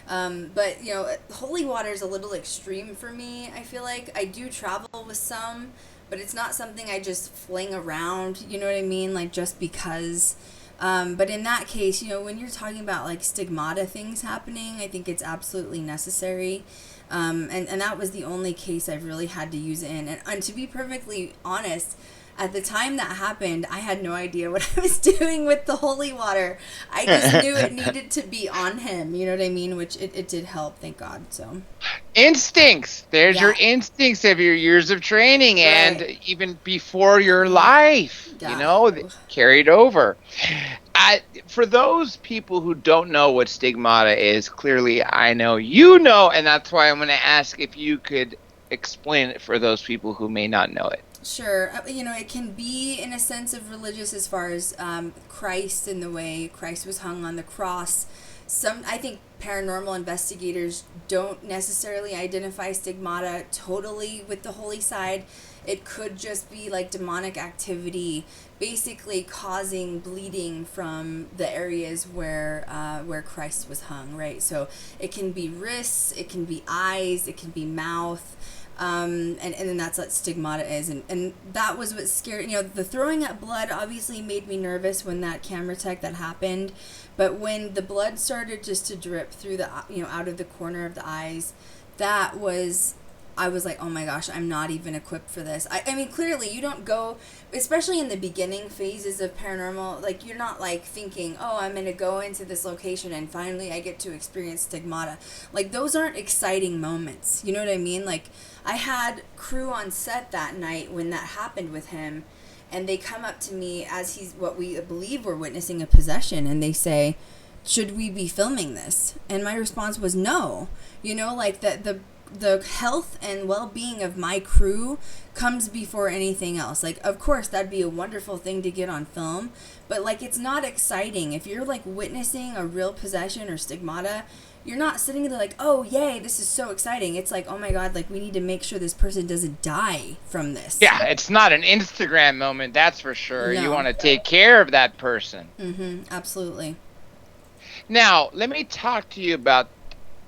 But, holy water is a little extreme for me. I feel like I do travel with some, but it's not something I just fling around, you know what I mean? Like, just because. But in that case, when you're talking about, like, stigmata things happening, I think it's absolutely necessary. And that was the only case I've really had to use it in. And to be perfectly honest, at the time that happened, I had no idea what I was doing with the holy water. I just knew it needed to be on him, you know what I mean? Which it did help, thank God, so. instincts. There's your Yeah. instincts of your years of training and Right. even before your life, Yeah. carried over. For those people who don't know what stigmata is, clearly I know you know, and that's why I'm going to ask if you could explain it for those people who may not know it. Sure. It can be in a sense of religious as far as Christ and the way Christ was hung on the cross. I think paranormal investigators don't necessarily identify stigmata totally with the holy side. It could just be like demonic activity, basically causing bleeding from the areas where Christ was hung, right? So it can be wrists, it can be eyes, it can be mouth. And then that's what stigmata is. And that was what scared, the throwing up blood obviously made me nervous when that camera tech that happened. But when the blood started just to drip through out of the corner of the eyes, I was like, oh my gosh, I'm not even equipped for this. I mean, clearly you don't go, especially in the beginning phases of paranormal, like you're not like thinking, oh, I'm going to go into this location and finally I get to experience stigmata. Like those aren't exciting moments. You know what I mean? Like I had crew on set that night when that happened with him, and they come up to me as he's what we believe we're witnessing a possession, and they say, should we be filming this? And my response was no. Like the health and well-being of my crew comes before anything else. Like, of course, that'd be a wonderful thing to get on film, but like it's not exciting. If you're like witnessing a real possession or stigmata, you're not sitting there like, oh yay, this is so exciting. It's like, oh my god, like we need to make sure this person doesn't die from this. Yeah, it's not an Instagram moment, that's for sure. No. You want to take care of that person. Absolutely. Now, let me talk to you about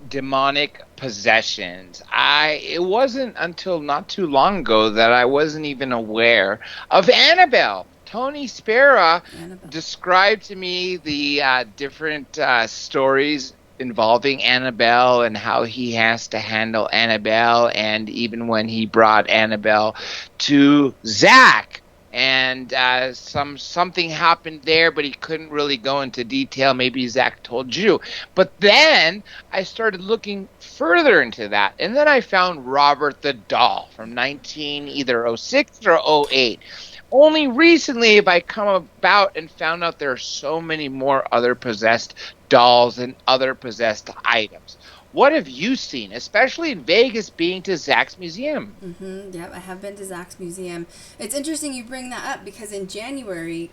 demonic possessions. It wasn't until not too long ago that I wasn't even aware of Annabelle. Tony Spera described to me the different stories involving Annabelle and how he has to handle Annabelle, and even when he brought Annabelle to Zach. And something happened there, but he couldn't really go into detail. Maybe Zach told you. But then I started looking further into that, and then I found Robert the Doll from either 06 or 08. Only recently have I come about and found out there are so many more other possessed dolls and other possessed items. What have you seen, especially in Vegas, being to Zach's museum? Yep, I have been to Zach's museum. It's interesting you bring that up because in January,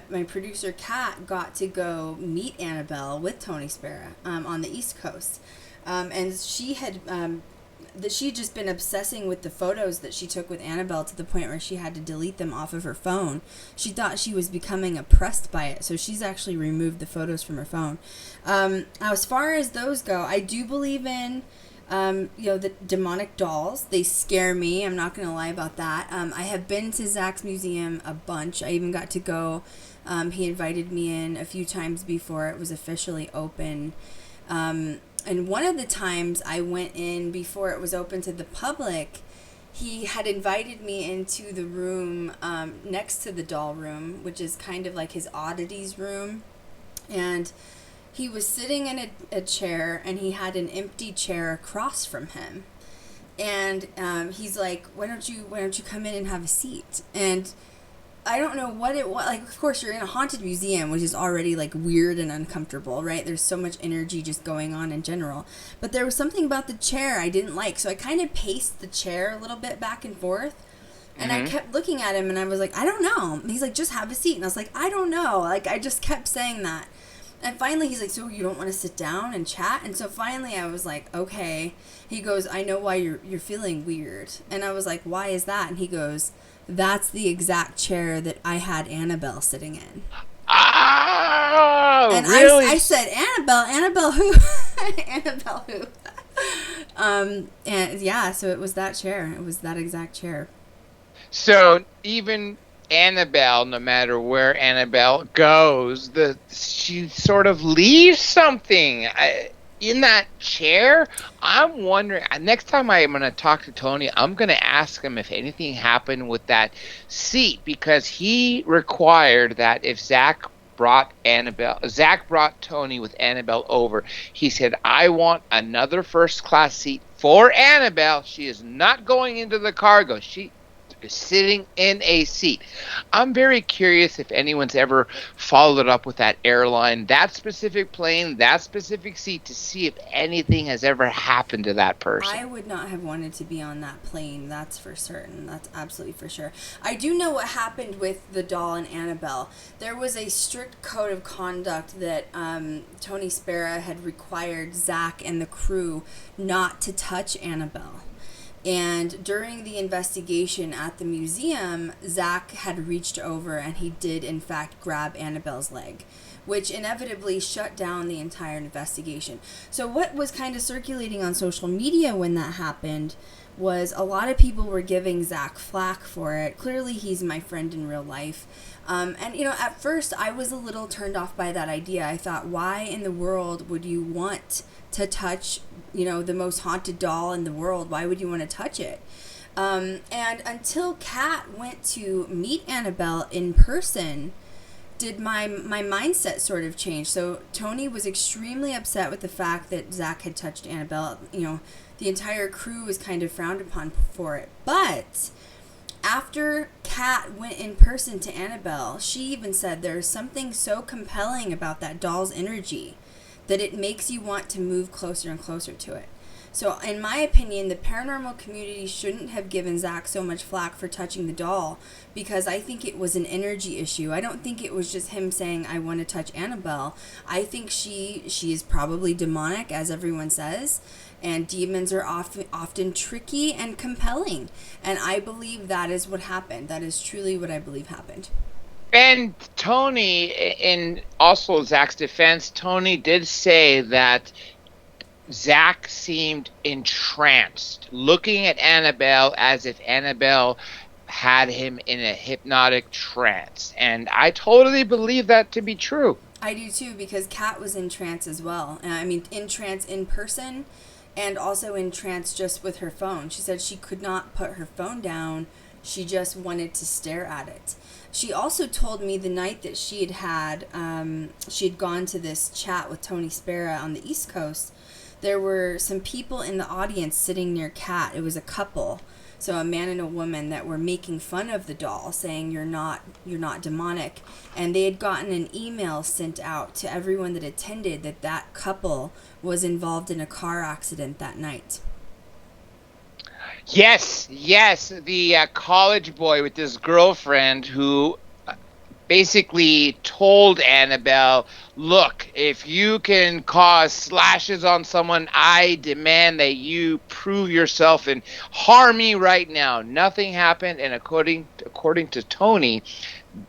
my producer Kat got to go meet Annabelle with Tony Spera on the East Coast, and she had she'd just been obsessing with the photos that she took with Annabelle to the point where she had to delete them off of her phone. She thought she was becoming oppressed by it, so she's actually removed the photos from her phone. As far as those go, I do believe in the demonic dolls. They scare me. I'm not going to lie about that. I have been to Zach's museum a bunch. I even got to go. He invited me in a few times before it was officially open. And one of the times I went in before it was open to the public, he had invited me into the room next to the doll room, which is kind of like his oddities room. And he was sitting in a chair, and he had an empty chair across from him. And he's like, why don't you come in and have a seat? And I don't know what it was. Like, of course, you're in a haunted museum, which is already, like, weird and uncomfortable, right? There's so much energy just going on in general. But there was something about the chair I didn't like, so I kind of paced the chair a little bit back and forth. And I kept looking at him, and I was like, I don't know. And he's like, just have a seat. And I was like, I don't know. Like, I just kept saying that. And finally, he's like, so you don't want to sit down and chat? And so finally, I was like, okay. He goes, I know why you're feeling weird. And I was like, why is that? And he goes, that's the exact chair that I had Annabelle sitting in. Oh, and really? I said, Annabelle who? Annabelle who? And yeah, so it was that chair. It was that exact chair. So even Annabelle, no matter where Annabelle goes, she sort of leaves something in that chair. I'm wondering, next time I'm going to talk to Tony, I'm going to ask him if anything happened with that seat, because he required that if Zach brought Tony with Annabelle over, he said, I want another first class seat for Annabelle, she is not going into the cargo. She is sitting in a seat. I'm very curious if anyone's ever followed up with that airline, that specific plane, that specific seat, to see if anything has ever happened to that person. I would not have wanted to be on that plane, that's for certain. That's absolutely for sure. I do know what happened with the doll and Annabelle. There was a strict code of conduct that Tony Spera had required Zach and the crew not to touch Annabelle. And during the investigation at the museum, Zach had reached over and he did, in fact, grab Annabelle's leg, which inevitably shut down the entire investigation. So what was kind of circulating on social media when that happened was a lot of people were giving Zach flack for it. Clearly, he's my friend in real life. And, at first, I was a little turned off by that idea. I thought, why in the world would you want to touch, the most haunted doll in the world? Why would you want to touch it? And until Kat went to meet Annabelle in person, did my mindset sort of change. So Tony was extremely upset with the fact that Zach had touched Annabelle. The entire crew was kind of frowned upon for it. But after Kat went in person to Annabelle, she even said there's something so compelling about that doll's energy that it makes you want to move closer and closer to it. So in my opinion, the paranormal community shouldn't have given Zach so much flack for touching the doll, because I think it was an energy issue. I don't think it was just him saying, I want to touch Annabelle. I think she is probably demonic, as everyone says, and demons are often tricky and compelling. And I believe that is what happened. That is truly what I believe happened. And Tony, in also Zach's defense, Tony did say that Zach seemed entranced, looking at Annabelle as if Annabelle had him in a hypnotic trance. And I totally believe that to be true. I do too, because Kat was in trance as well. In trance in person and also in trance just with her phone. She said she could not put her phone down. She just wanted to stare at it. She also told me the night that she had gone to this chat with Tony Spera on the East Coast, there were some people in the audience sitting near Kat. It was a couple, so a man and a woman, that were making fun of the doll, saying you're not demonic. And they had gotten an email sent out to everyone that attended that couple was involved in a car accident that night. Yes, the college boy with his girlfriend who basically told Annabelle, look, if you can cause slashes on someone, I demand that you prove yourself and harm me right now. Nothing happened, and according to Tony,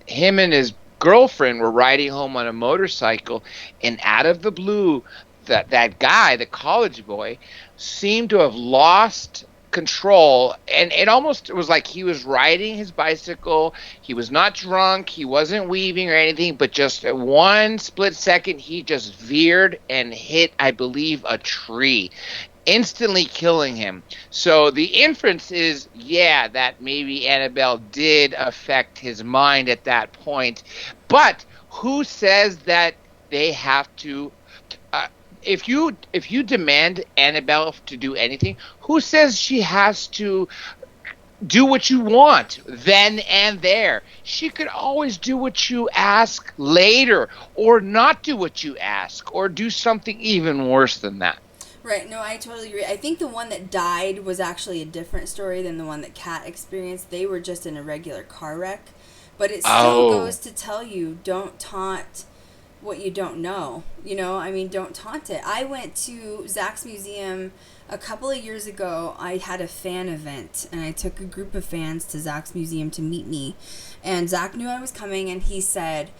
him and his girlfriend were riding home on a motorcycle, and out of the blue, that guy, the college boy, seemed to have lost control, and it almost was like he was riding his bicycle. He was not drunk, he wasn't weaving or anything, but just at one split second he just veered and hit, I believe, a tree, instantly killing him. So the inference is, that maybe Annabelle did affect his mind at that point. But who says that they have to if you demand Annabelle to do anything, who says she has to do what you want then and there? She could always do what you ask later, or not do what you ask, or do something even worse than that. Right, no, I totally agree. I think the one that died was actually a different story than the one that Kat experienced. They were just in a regular car wreck. But it still goes to tell you, don't taunt what you don't know. Don't taunt it. I went to Zach's museum a couple of years ago. I had a fan event, and I took a group of fans to Zach's museum to meet me. And Zach knew I was coming, and he said,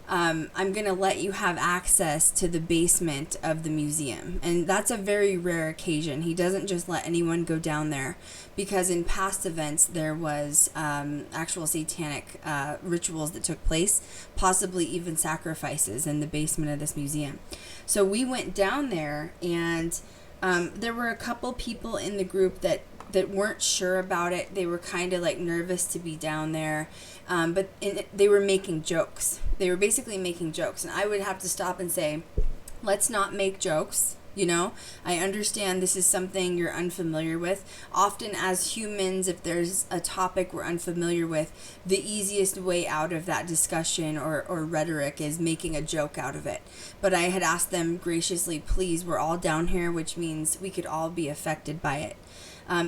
I'm going to let you have access to the basement of the museum. And that's a very rare occasion. He doesn't just let anyone go down there, because in past events there was actual satanic rituals that took place, possibly even sacrifices in the basement of this museum. So we went down there, and there were a couple people in the group that weren't sure about it. They were kind of like nervous to be down there, but they were making jokes. They were basically making jokes, and I would have to stop and say, let's not make jokes. You know, I understand this is something you're unfamiliar with. Often as humans, if there's a topic we're unfamiliar with, the easiest way out of that discussion or rhetoric is making a joke out of it. But I had asked them graciously, please, we're all down here, which means we could all be affected by it.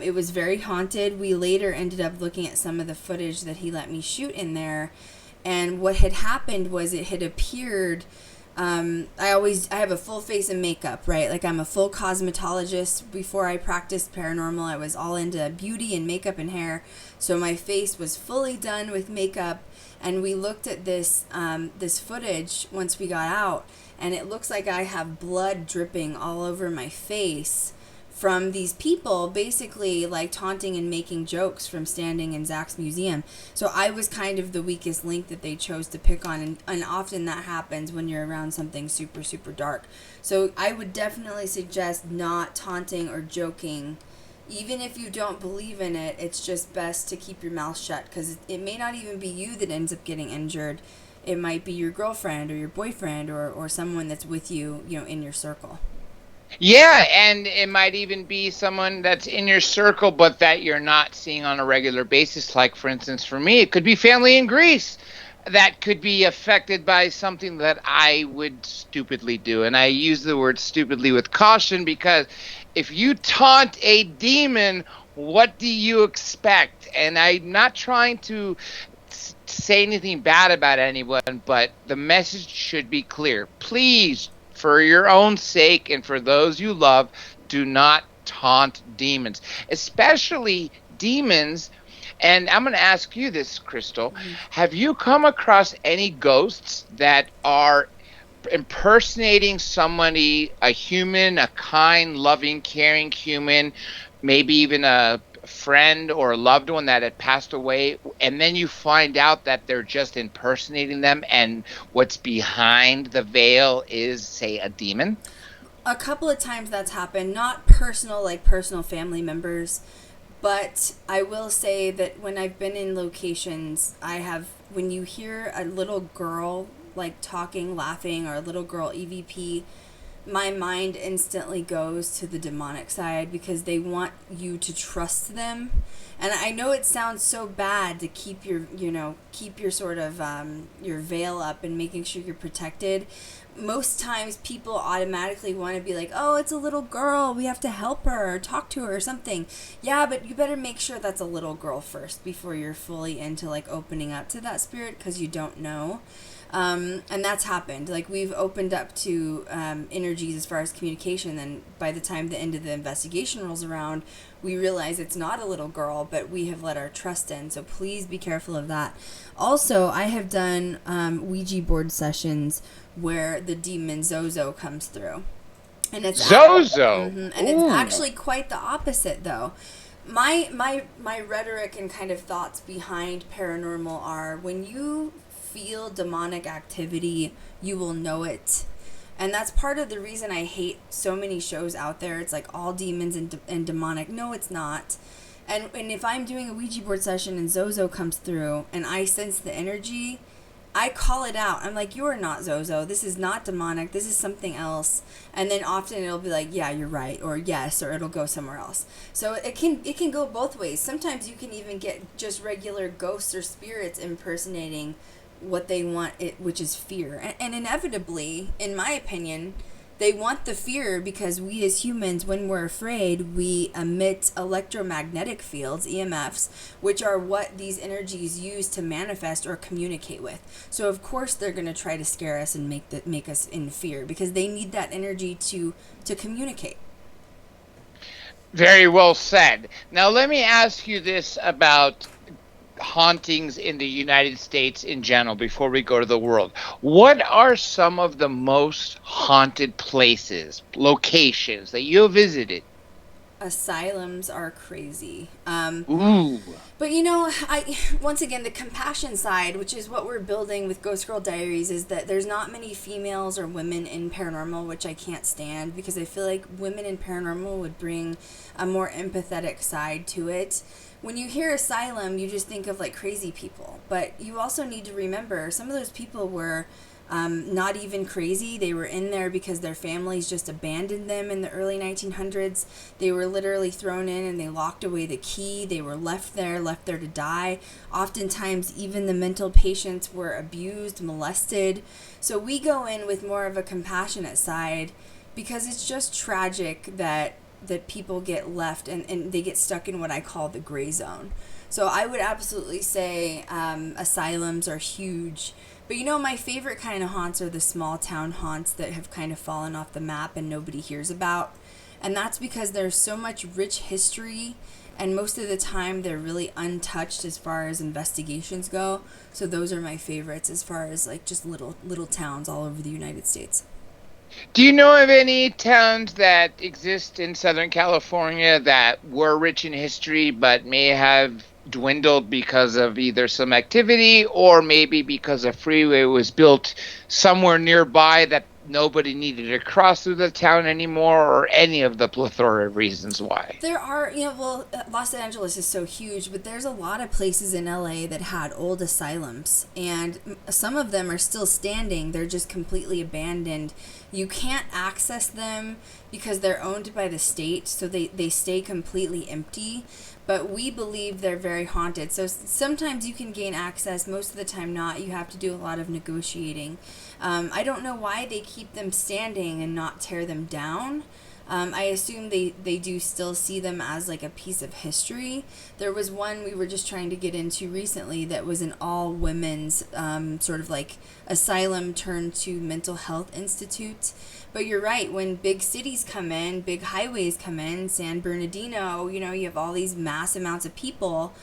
It was very haunted. We later ended up looking at some of the footage that he let me shoot in there. And what had happened was it had appeared... I have a full face of makeup, right? Like I'm a full cosmetologist. Before I practiced paranormal, I was all into beauty and makeup and hair. So my face was fully done with makeup. And we looked at this footage once we got out, and it looks like I have blood dripping all over my face from these people basically like taunting and making jokes from standing in Zach's museum. So I was kind of the weakest link that they chose to pick on, and often that happens when you're around something super, super dark. So I would definitely suggest not taunting or joking. Even if you don't believe in it, it's just best to keep your mouth shut, because it may not even be you that ends up getting injured. It might be your girlfriend or your boyfriend or someone that's with you, you know, in your circle. Yeah, and it might even be someone that's in your circle, but that you're not seeing on a regular basis. Like, for instance, for me, it could be family in Greece that could be affected by something that I would stupidly do. And I use the word stupidly with caution, because if you taunt a demon, what do you expect? And I'm not trying to say anything bad about anyone, but the message should be clear. Please, for your own sake and for those you love, do not taunt demons, especially demons. And I'm going to ask you this, Krystal. Mm-hmm. Have you come across any ghosts that are impersonating somebody, a human, a kind, loving, caring human, maybe even a friend or a loved one that had passed away, and then you find out that they're just impersonating them, and what's behind the veil is, say, a demon? A couple of times that's happened. Not personal, like personal family members, but I will say that when I've been in locations, when you hear a little girl like talking, laughing, or a little girl EVP, my mind instantly goes to the demonic side, because they want you to trust them. And I know it sounds so bad to keep your sort of your veil up and making sure you're protected. Most times people automatically want to be like, oh, it's a little girl, we have to help her or talk to her or something. Yeah, but you better make sure that's a little girl first before you're fully into like opening up to that spirit, because you don't know. And that's happened. Like, we've opened up to energies as far as communication, and by the time the end of the investigation rolls around, we realize it's not a little girl, but we have let our trust in. So please be careful of that. Also, I have done Ouija board sessions where the demon Zozo comes through. And it's Zozo? And it's actually quite the opposite, though. My rhetoric and kind of thoughts behind paranormal are, when you feel demonic activity, you will know it. And that's part of the reason I hate so many shows out there. It's like all demons and demonic. No, it's not. And if I'm doing a Ouija board session and Zozo comes through and I sense the energy, I call it out. I'm like, you are not Zozo. This is not demonic. This is something else. And then often it'll be like, yeah, you're right, or yes, or it'll go somewhere else. So it can go both ways. Sometimes you can even get just regular ghosts or spirits impersonating what they want, which is fear. And inevitably, in my opinion, they want the fear, because we as humans, when we're afraid, we emit electromagnetic fields, EMFs, which are what these energies use to manifest or communicate with. So of course they're going to try to scare us and make us in fear, because they need that energy to communicate. Very well said. Now let me ask you this about hauntings in the United States in general before we go to the world. What are some of the most haunted places, locations that you visited? Asylums are crazy. Ooh. But once again, the compassion side, which is what we're building with Ghost Girl Diaries, is that there's not many females or women in paranormal, which I can't stand, because I feel like women in paranormal would bring a more empathetic side to it. When you hear asylum, you just think of like crazy people, but you also need to remember some of those people were Not even crazy. They were in there because their families just abandoned them in the early 1900s. They were literally thrown in and they locked away the key. They were left there to die. Oftentimes, even the mental patients were abused, molested. So we go in with more of a compassionate side because it's just tragic that people get left and they get stuck in what I call the gray zone. So I would absolutely say asylums are huge. But my favorite kind of haunts are the small town haunts that have kind of fallen off the map and nobody hears about. And that's because there's so much rich history, and most of the time they're really untouched as far as investigations go. So those are my favorites as far as like just little towns all over the United States. Do you know of any towns that exist in Southern California that were rich in history but may have dwindled because of either some activity or maybe because a freeway was built somewhere nearby that nobody needed to cross through the town anymore, or any of the plethora of reasons why? There are, Los Angeles is so huge, but there's a lot of places in LA that had old asylums, and some of them are still standing. They're just completely abandoned. You can't access them because they're owned by the state, so they stay completely empty. But we believe they're very haunted. So sometimes you can gain access, most of the time not. You have to do a lot of negotiating. I don't know why they keep them standing and not tear them down. I assume they do still see them as like a piece of history. There was one we were just trying to get into recently that was an all women's sort of like asylum turned to mental health institute. But you're right, when big cities come in, big highways come in, San Bernardino, you have all these mass amounts of people.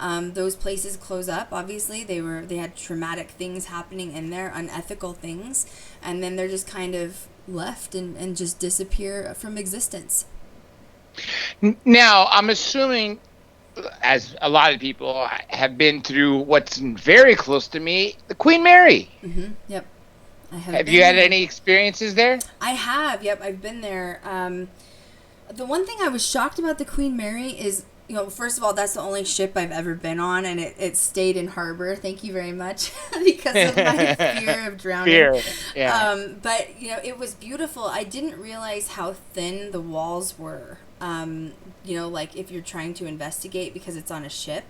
Those places close up. Obviously, they had traumatic things happening in there, unethical things, and then they're just kind of left and just disappear from existence. Now, I'm assuming, as a lot of people have been through what's very close to me, the Queen Mary. Mm-hmm. Yep. Have you had any experiences there? I have. Yep, I've been there. The one thing I was shocked about the Queen Mary is, first of all, that's the only ship I've ever been on, and it stayed in harbor. Thank you very much, because of my fear of drowning. Yeah. But, it was beautiful. I didn't realize how thin the walls were, like if you're trying to investigate because it's on a ship.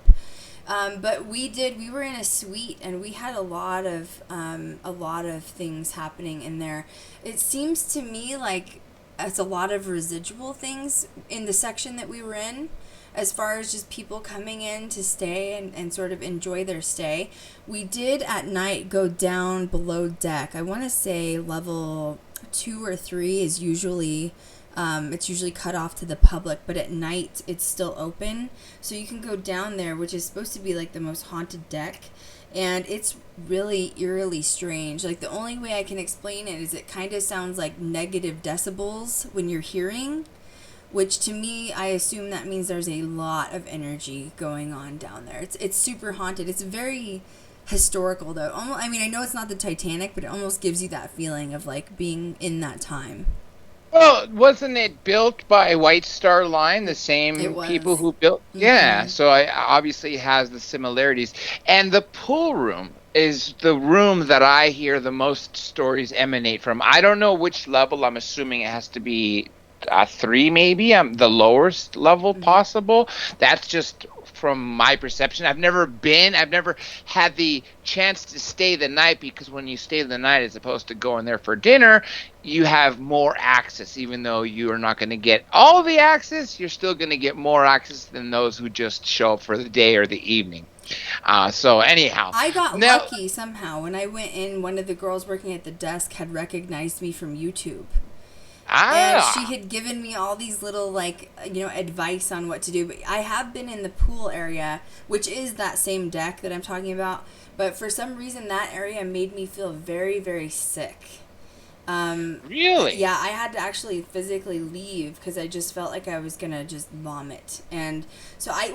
But we were in a suite, and we had a lot of things happening in there. It seems to me like it's a lot of residual things in the section that we were in, as far as just people coming in to stay and sort of enjoy their stay. We did at night go down below deck. I want to say level 2 or 3 is usually it's usually cut off to the public, but at night it's still open, so you can go down there, which is supposed to be like the most haunted deck, and it's really eerily strange. Like, the only way I can explain it is it kind of sounds like negative decibels when you're hearing, which to me, I assume that means there's a lot of energy going on down there. It's super haunted. It's very historical, though. I know it's not the Titanic, but it almost gives you that feeling of like being in that time. Well, wasn't it built by White Star Line, the same people who built? Mm-hmm. Yeah, so it obviously has the similarities. And the pool room is the room that I hear the most stories emanate from. I don't know which level. I'm assuming it has to be 3, maybe. The lowest level possible. That's just from my perception. I've never had the chance to stay the night, because when you stay the night as opposed to going there for dinner, you have more access. Even though you are not going to get all the access, you're still going to get more access than those who just show up for the day or the evening. So anyhow, I got lucky somehow. When I went in, one of the girls working at the desk had recognized me from YouTube. And she had given me all these little, advice on what to do. But I have been in the pool area, which is that same deck that I'm talking about. But for some reason, that area made me feel very, very sick. Really? Yeah, I had to actually physically leave because I just felt like I was going to just vomit. And so I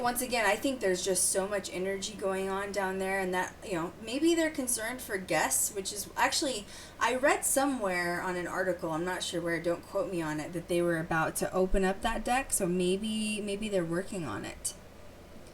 think there's just so much energy going on down there, and that, maybe they're concerned for guests, which is actually, I read somewhere on an article, I'm not sure where, don't quote me on it, that they were about to open up that deck. So maybe they're working on it.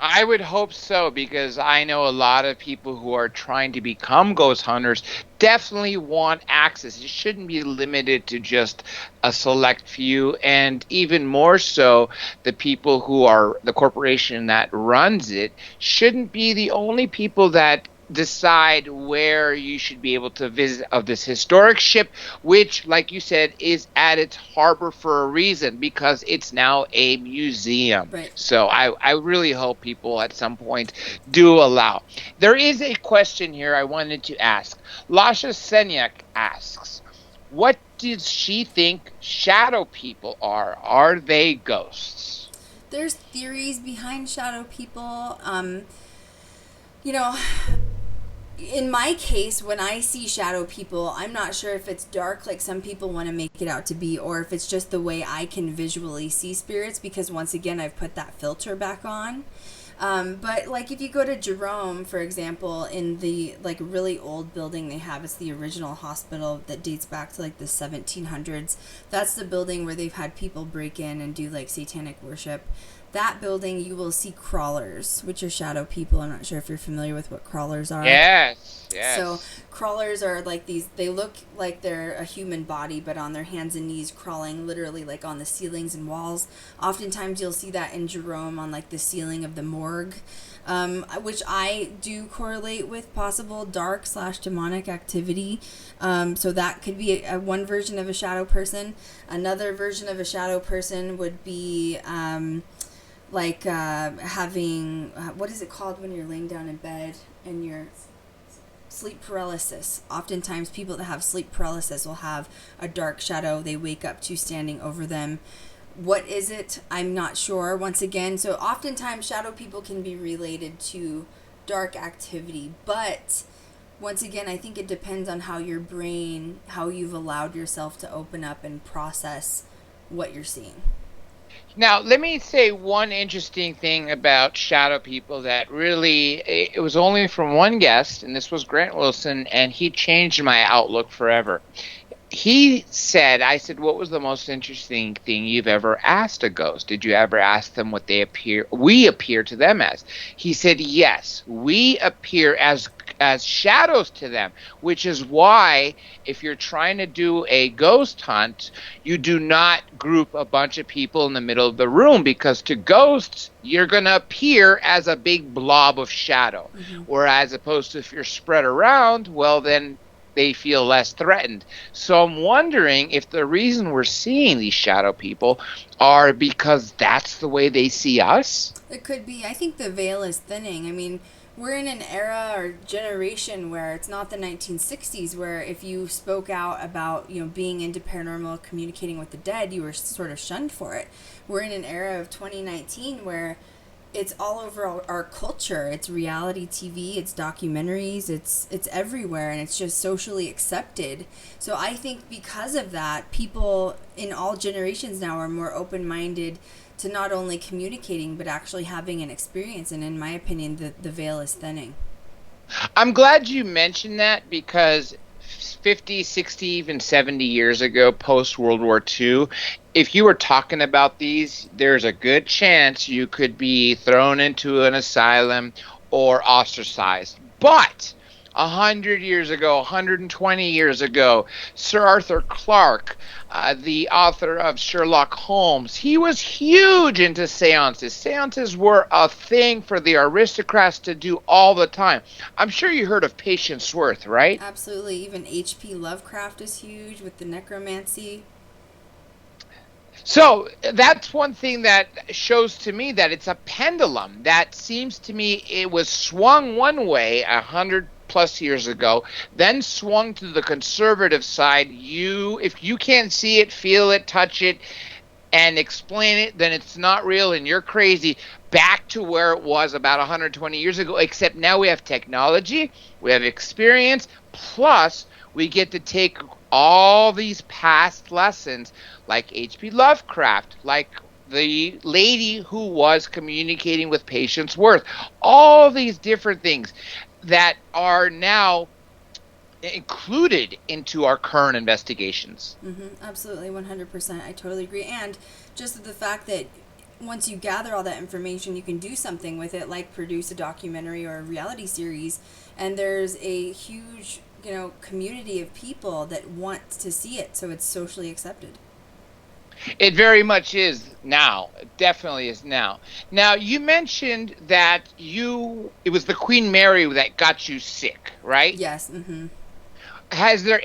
I would hope so, because I know a lot of people who are trying to become ghost hunters definitely want access. It shouldn't be limited to just a select few, and even more so, the people who are the corporation that runs it shouldn't be the only people that decide where you should be able to visit of this historic ship, which, like you said, is at its harbor for a reason, because it's now a museum. Right. So I really hope people at some point do allow. There is a question here I wanted to ask. Lasha Senyak asks, what does she think shadow people are? Are they ghosts? There's theories behind shadow people. You know, in my case, when I see shadow people, I'm not sure if it's dark like some people want to make it out to be, or if it's just the way I can visually see spirits, because once again, I've put that filter back on. But like if you go to Jerome, for example, in the like really old building they have, it's the original hospital that dates back to like the 1700s. That's the building where they've had people break in and do like satanic worship. That building, you will see crawlers, which are shadow people. I'm not sure if you're familiar with what crawlers are. Yes, yes. So crawlers are like these, they look like they're a human body, but on their hands and knees crawling literally like on the ceilings and walls. Oftentimes you'll see that in Jerome on like the ceiling of the morgue, which I do correlate with possible dark/demonic activity. So that could be one version of a shadow person. Another version of a shadow person would be having, what is it called when you're laying down in bed and you're sleep paralysis. Oftentimes people that have sleep paralysis will have a dark shadow they wake up to standing over them. What is it? I'm not sure. Once again, so oftentimes shadow people can be related to dark activity, but once again, I think it depends on how your brain, how you've allowed yourself to open up and process what you're seeing. Now, let me say one interesting thing about shadow people that really, it was only from one guest, and this was Grant Wilson, and he changed my outlook forever. He said, I said, what was the most interesting thing you've ever asked a ghost? Did you ever ask them what we appear to them as? He said, yes, we appear as shadows to them, which is why if you're trying to do a ghost hunt, you do not group a bunch of people in the middle of the room, because to ghosts, you're going to appear as a big blob of shadow. Mm-hmm. Whereas opposed to if you're spread around, well, then they feel less threatened. So I'm wondering if the reason we're seeing these shadow people are because that's the way they see us. It could be. I think the veil is thinning. I mean, we're in an era or generation where it's not the 1960s, where if you spoke out about, being into paranormal, communicating with the dead, you were sort of shunned for it. We're in an era of 2019 where it's all over our culture. It's reality TV, it's documentaries, it's everywhere, and it's just socially accepted. So I think because of that, people in all generations now are more open-minded to not only communicating, but actually having an experience. And in my opinion, the veil is thinning. I'm glad you mentioned that, because 50, 60, even 70 years ago, post-World War II, if you were talking about these, there's a good chance you could be thrown into an asylum or ostracized. But 100 years ago, 120 years ago, Sir Arthur Clarke, the author of Sherlock Holmes, he was huge into seances. Seances were a thing for the aristocrats to do all the time. I'm sure you heard of Patience Worth, right? Absolutely. Even H.P. Lovecraft is huge with the necromancy. So that's one thing that shows to me that it's a pendulum. That seems to me it was swung one way 100+ years ago, then swung to the conservative side. If you can't see it, feel it, touch it, and explain it, then it's not real and you're crazy. Back to where it was about 120 years ago, except now we have technology, we have experience, plus we get to take all these past lessons, like H.P. Lovecraft, like the lady who was communicating with Patience Worth, all these different things that are now included into our current investigations. Mm-hmm, absolutely, 100%. I totally agree. And just the fact that once you gather all that information, you can do something with it, like produce a documentary or a reality series. And there's a huge, community of people that want to see it, so it's socially accepted. It very much is now. It definitely is now. Now, you mentioned that it was the Queen Mary that got you sick, right? Yes. Mm-hmm. Has there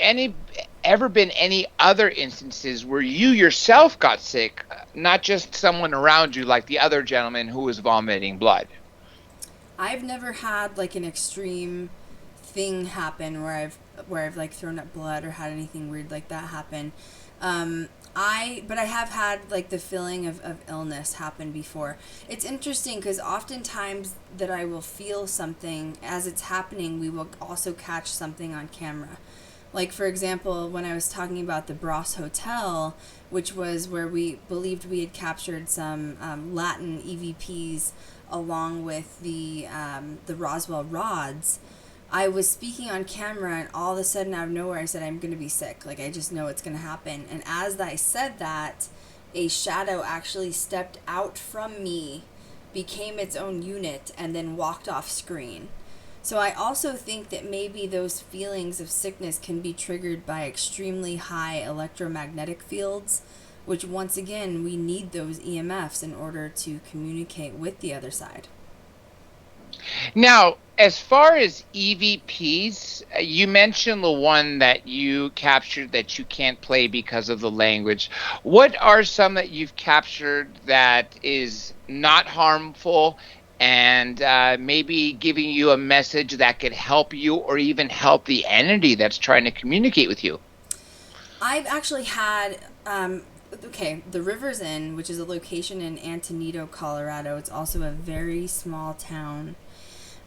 ever been any other instances where you yourself got sick, not just someone around you like the other gentleman who was vomiting blood? I've never had like an extreme thing happen where I've like thrown up blood or had anything weird like that happen. But I have had like the feeling of illness happen before. It's interesting because oftentimes that I will feel something as it's happening, we will also catch something on camera. Like, for example, when I was talking about the Bros Hotel, which was where we believed we had captured some Latin EVPs along with the Roswell rods, I was speaking on camera, and all of a sudden, out of nowhere, I said, I'm going to be sick. Like, I just know it's going to happen. And as I said that, a shadow actually stepped out from me, became its own unit, and then walked off screen. So I also think that maybe those feelings of sickness can be triggered by extremely high electromagnetic fields, which once again, we need those EMFs in order to communicate with the other side. Now, as far as EVPs, you mentioned the one that you captured that you can't play because of the language. What are some that you've captured that is not harmful and maybe giving you a message that could help you or even help the entity that's trying to communicate with you? I've actually had, the River's Inn, which is a location in Antonito, Colorado. It's also a very small town.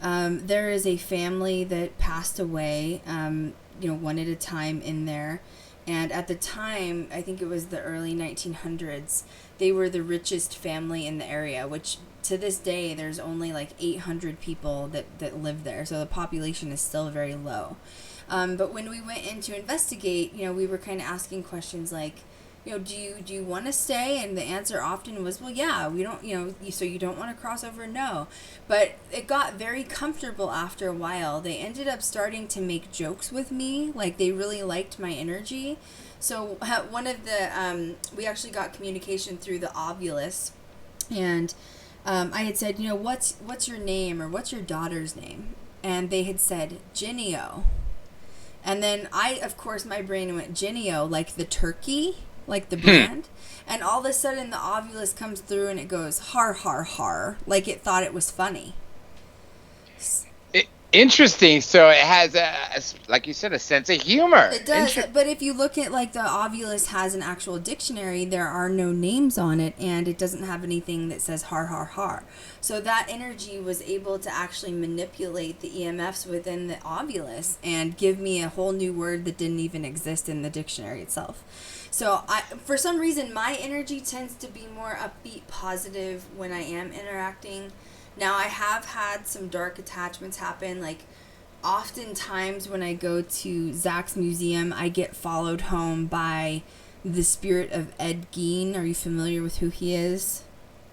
There is a family that passed away, one at a time in there. And at the time, I think it was the early 1900s, they were the richest family in the area, which to this day, there's only like 800 people that live there. So the population is still very low. But when we went in to investigate, we were kind of asking questions like, do you want to stay? And the answer often was, well, yeah, we don't, so you don't want to cross over? No. But it got very comfortable after a while. They ended up starting to make jokes with me. Like, they really liked my energy. So one of the, we actually got communication through the Ovulus. And I had said, what's your name, or what's your daughter's name? And they had said, Ginio. And then of course, my brain went, Ginio, like the turkey? Like the brand. And all of a sudden the Ovulus comes through and it goes har har har, like it thought it was funny. Interesting. So it has like you said, a sense of humor. It does. But if you look at like the Ovulus has an actual dictionary, there are no names on it, and it doesn't have anything that says har har har. So that energy was able to actually manipulate the EMFs within the Ovulus and give me a whole new word that didn't even exist in the dictionary itself. So for some reason, my energy tends to be more upbeat, positive when I am interacting. Now, I have had some dark attachments happen. Like, oftentimes when I go to Zach's museum, I get followed home by the spirit of Ed Gein. Are you familiar with who he is?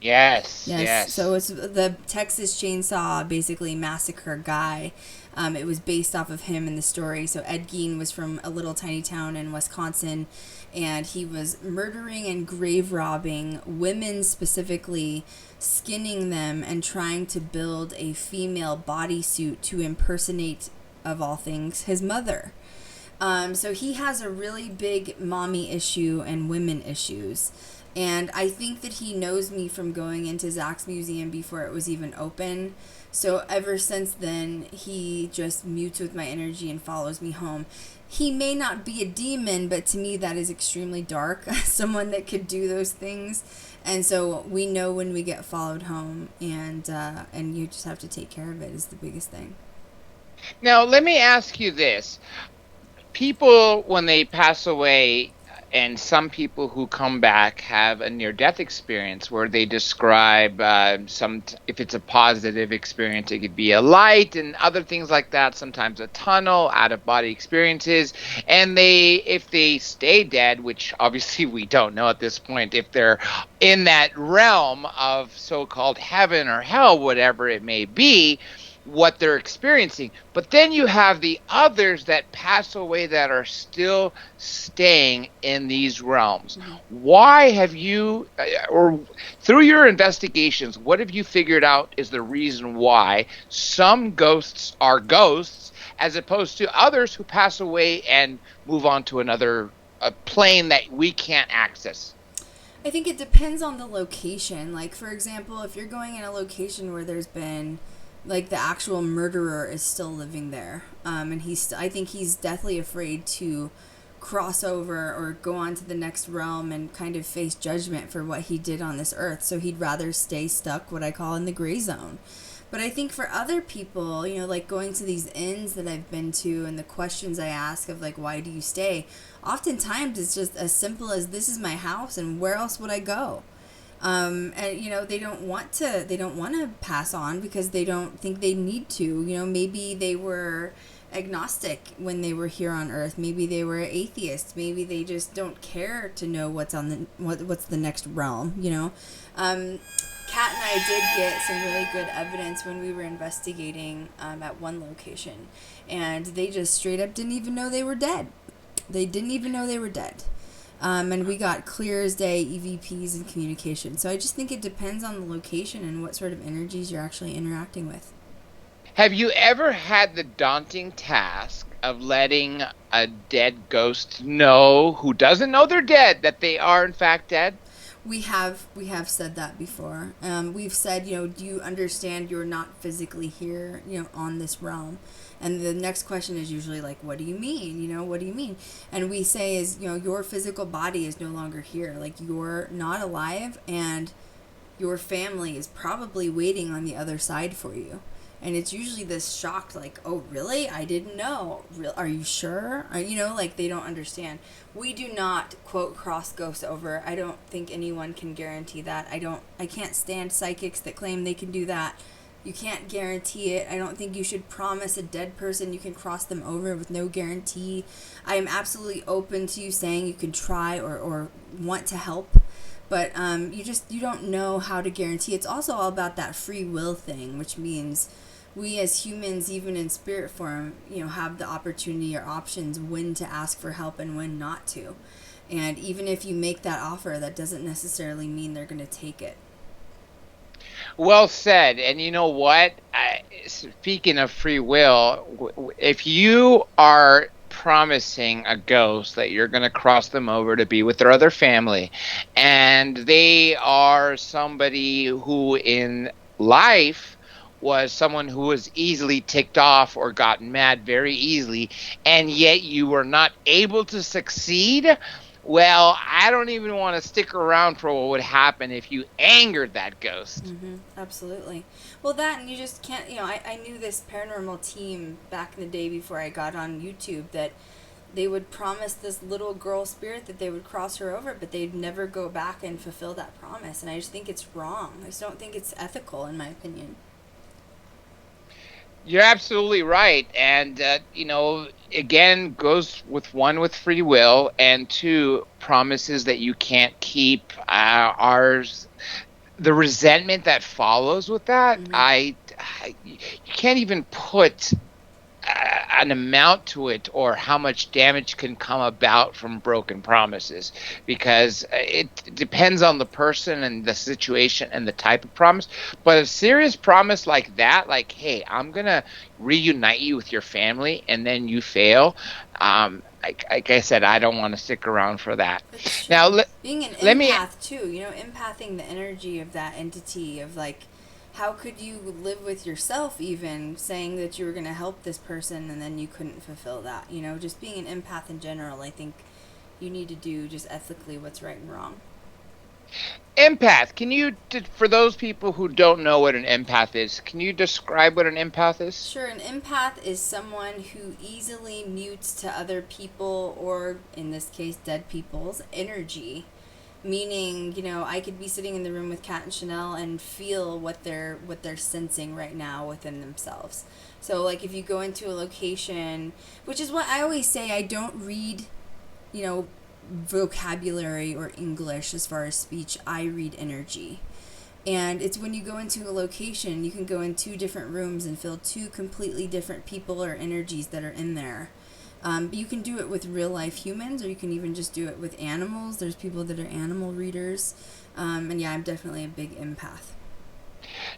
Yes. So it's the Texas Chainsaw, basically, massacre guy. It was based off of him in the story. So Ed Gein was from a little tiny town in Wisconsin, and he was murdering and grave robbing women, specifically skinning them and trying to build a female bodysuit to impersonate, of all things, his mother. So he has a really big mommy issue and women issues. And I think that he knows me from going into Zach's museum before it was even open. So ever since then, he just mutes with my energy and follows me home. He may not be a demon, but to me that is extremely dark. Someone that could do those things. And so we know when we get followed home, and you just have to take care of it is the biggest thing. Now, let me ask you this. People, when they pass away, and some people who come back have a near-death experience where they describe if it's a positive experience, it could be a light and other things like that. Sometimes a tunnel, out-of-body experiences, and if they stay dead, which obviously we don't know at this point, if they're in that realm of so-called heaven or hell, whatever it may be, what they're experiencing. But then you have the others that pass away that are still staying in these realms. Mm-hmm. Why have you, or through your investigations, what have you figured out is the reason why some ghosts are ghosts as opposed to others who pass away and move on to another plane that we can't access? I think it depends on the location. Like, for example, if you're going in a location where there's been, like, the actual murderer is still living there, and I think he's deathly afraid to cross over or go on to the next realm and kind of face judgment for what he did on this earth. So he'd rather stay stuck, what I call, in the gray zone. But I think for other people, you know, like going to these inns that I've been to and the questions I ask of, like, why do you stay? Oftentimes it's just as simple as, this is my house and where else would I go? And, you know, they don't want to pass on because they don't think they need to. You know, maybe they were agnostic when they were here on earth. Maybe they were atheists. Maybe they just don't care to know what's the next realm, you know? Kat and I did get some really good evidence when we were investigating at one location, and they just straight up didn't even know they were dead. They didn't even know they were dead. And we got clear as day EVPs and communication. So I just think it depends on the location and what sort of energies you're actually interacting with. Have you ever had the daunting task of letting a dead ghost know, who doesn't know they're dead, that they are in fact dead? We have said that before. We've said, you know, do you understand you're not physically here, you know, on this realm? And the next question is usually like, what do you mean? You know, what do you mean? And we say is, you know, your physical body is no longer here. Like, you're not alive, and your family is probably waiting on the other side for you. And it's usually this shocked, like, oh, really? I didn't know. Are you sure? You know, like, they don't understand. We do not, quote, cross ghosts over. I don't think anyone can guarantee that. I can't stand psychics that claim they can do that. You can't guarantee it. I don't think you should promise a dead person you can cross them over with no guarantee. I am absolutely open to you saying you can try or want to help. But you don't know how to guarantee. It's also all about that free will thing, which means we as humans, even in spirit form, you know, have the opportunity or options when to ask for help and when not to. And even if you make that offer, that doesn't necessarily mean they're going to take it. Well said. And you know what? Speaking of free will, if you are promising a ghost that you're going to cross them over to be with their other family, and they are somebody who in life was someone who was easily ticked off or gotten mad very easily, and yet you were not able to succeed, well, I don't even want to stick around for what would happen if you angered that ghost. Mm-hmm. Absolutely. Well, that, and you just can't, you know, I knew this paranormal team back in the day before I got on YouTube that they would promise this little girl spirit that they would cross her over, but they'd never go back and fulfill that promise. And I just think it's wrong. I just don't think it's ethical, in my opinion. You're absolutely right. And, you know, again, goes with one, with free will, and two, promises that you can't keep. The resentment that follows with that, mm-hmm. You can't even put an amount to it or how much damage can come about from broken promises, because it depends on the person and the situation and the type of promise. But a serious promise like that, like, hey, I'm gonna reunite you with your family, and then you fail, like I said, I don't want to stick around for that. Now, being an empath too, you know, empathing the energy of that entity, of like, how could you live with yourself even saying that you were going to help this person and then you couldn't fulfill that? You know, just being an empath in general, I think you need to do just ethically what's right and wrong. Empath. For those people who don't know what an empath is, can you describe what an empath is? Sure, an empath is someone who easily mutes to other people, or in this case, dead people's energy. Meaning, I could be sitting in the room with Kat and Chanel and feel what they're sensing right now within themselves. So, like, if you go into a location, which is what I always say, I don't read, you know, vocabulary or English as far as speech. I read energy. And it's when you go into a location, you can go in two different rooms and feel two completely different people or energies that are in there. You can do it with real life humans, or you can even just do it with animals. There's people that are animal readers. And yeah, I'm definitely a big empath.